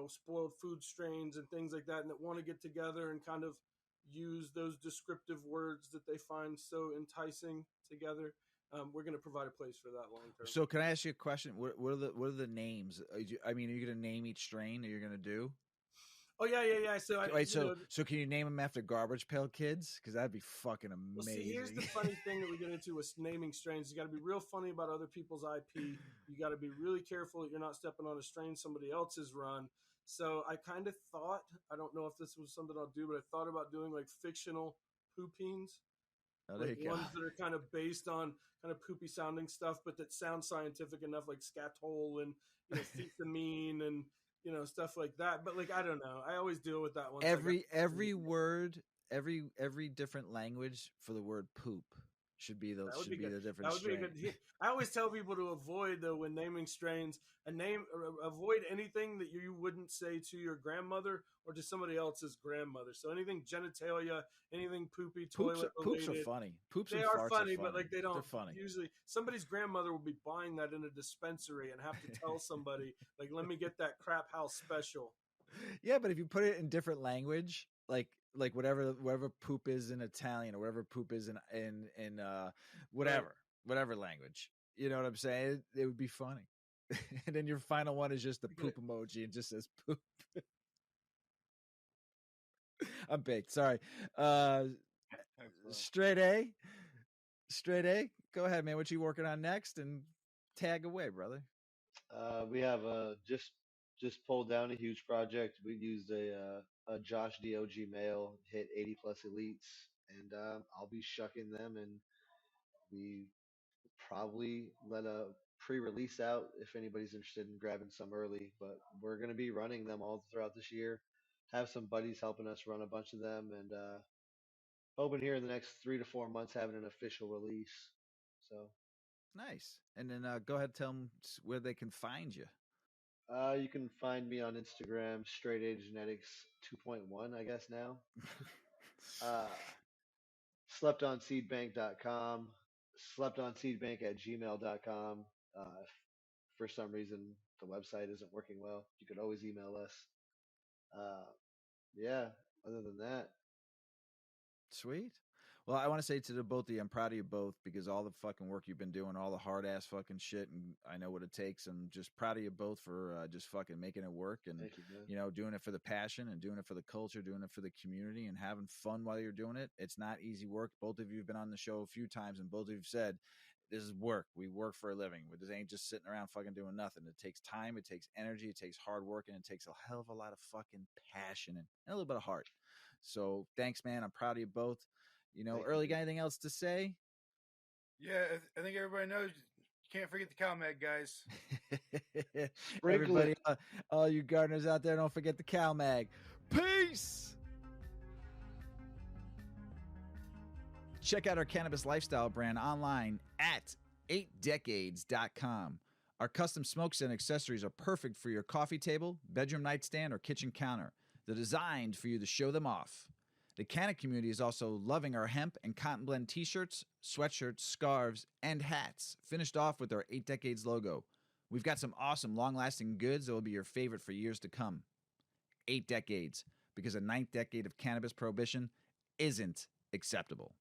spoiled food strains and things like that, and that want to get together and kind of use those descriptive words that they find so enticing together. We're going to provide a place for that long term. So can I ask you a question? What are the names? Are you going to name each strain that you're going to do? Oh yeah. So can you name them after Garbage Pail Kids? Because that'd be fucking amazing. Well, see, here's the funny thing that we get into with naming strains. You got to be real funny about other people's IP. You got to be really careful that you're not stepping on a strain somebody else has run. So I kind of thought, I don't know if this was something I'll do, but I thought about doing like fictional poopines. Oh, there like you go. ones that are kind of based on kind of poopy sounding stuff, but that sound scientific enough, like scatole and phytamine and stuff like that. But like I don't know, I always deal with that one. Every word, every different language for the word poop should be That would be the good. different That would be a strain. good. I always tell people to avoid though when naming strains. Avoid anything that you wouldn't say to your grandmother or to somebody else's grandmother. So anything genitalia, anything poopy, toilet Poops are related. funny. Poops They and are farts funny, are funny. but like they They're don't funny. usually. Somebody's grandmother will be buying that in a dispensary and have to tell somebody like, "Let me get that crap house special." Yeah, but if you put it in different language, like whatever poop is in Italian or whatever poop is in whatever language, you know what I'm saying? It would be funny. And then your final one is just the poop emoji and just says poop. I'm baked. Sorry. StraitA. Go ahead, man. What you working on next? And tag away, brother. We have just pulled down a huge project. We used a Josh DOG male, hit 80 plus elites, and I'll be shucking them, and we probably let a pre-release out if anybody's interested in grabbing some early. But we're gonna be running them all throughout this year. Have some buddies helping us run a bunch of them, and hoping here in the next 3 to 4 months having an official release. So Nice. And then go ahead and tell them where they can find you. you can find me on Instagram, StraitA Genetics 2.1, I guess now. Sleptonseedbank.com, sleptonseedbank@gmail.com. If for some reason the website isn't working well, you could always email us. Yeah, other than that, Sweet. Well, I want to say to the both of you, I'm proud of you both because all the fucking work you've been doing, all the hard ass fucking shit, and I know what it takes. I'm just proud of you both for just fucking making it work and thank you, man. doing it for the passion and doing it for the culture, doing it for the community, and having fun while you're doing it. It's not easy work. Both of you have been on the show a few times, and both of you have said this is work. We work for a living. This ain't just sitting around fucking doing nothing. It takes time, it takes energy, it takes hard work, and it takes a hell of a lot of fucking passion and a little bit of heart. So thanks, man. I'm proud of you both. Early got anything else to say? Yeah, I think everybody knows you can't forget the CalMag, guys. Everybody, all you gardeners out there, don't forget the CalMag. Peace! Check out our cannabis lifestyle brand online at 8decades.com. Our custom smokes and accessories are perfect for your coffee table, bedroom nightstand, or kitchen counter. They're designed for you to show them off. The Canna community is also loving our hemp and cotton blend t-shirts, sweatshirts, scarves, and hats, finished off with our 8 Decades logo. We've got some awesome, long-lasting goods that will be your favorite for years to come. 8 Decades, because a 9th decade of cannabis prohibition isn't acceptable.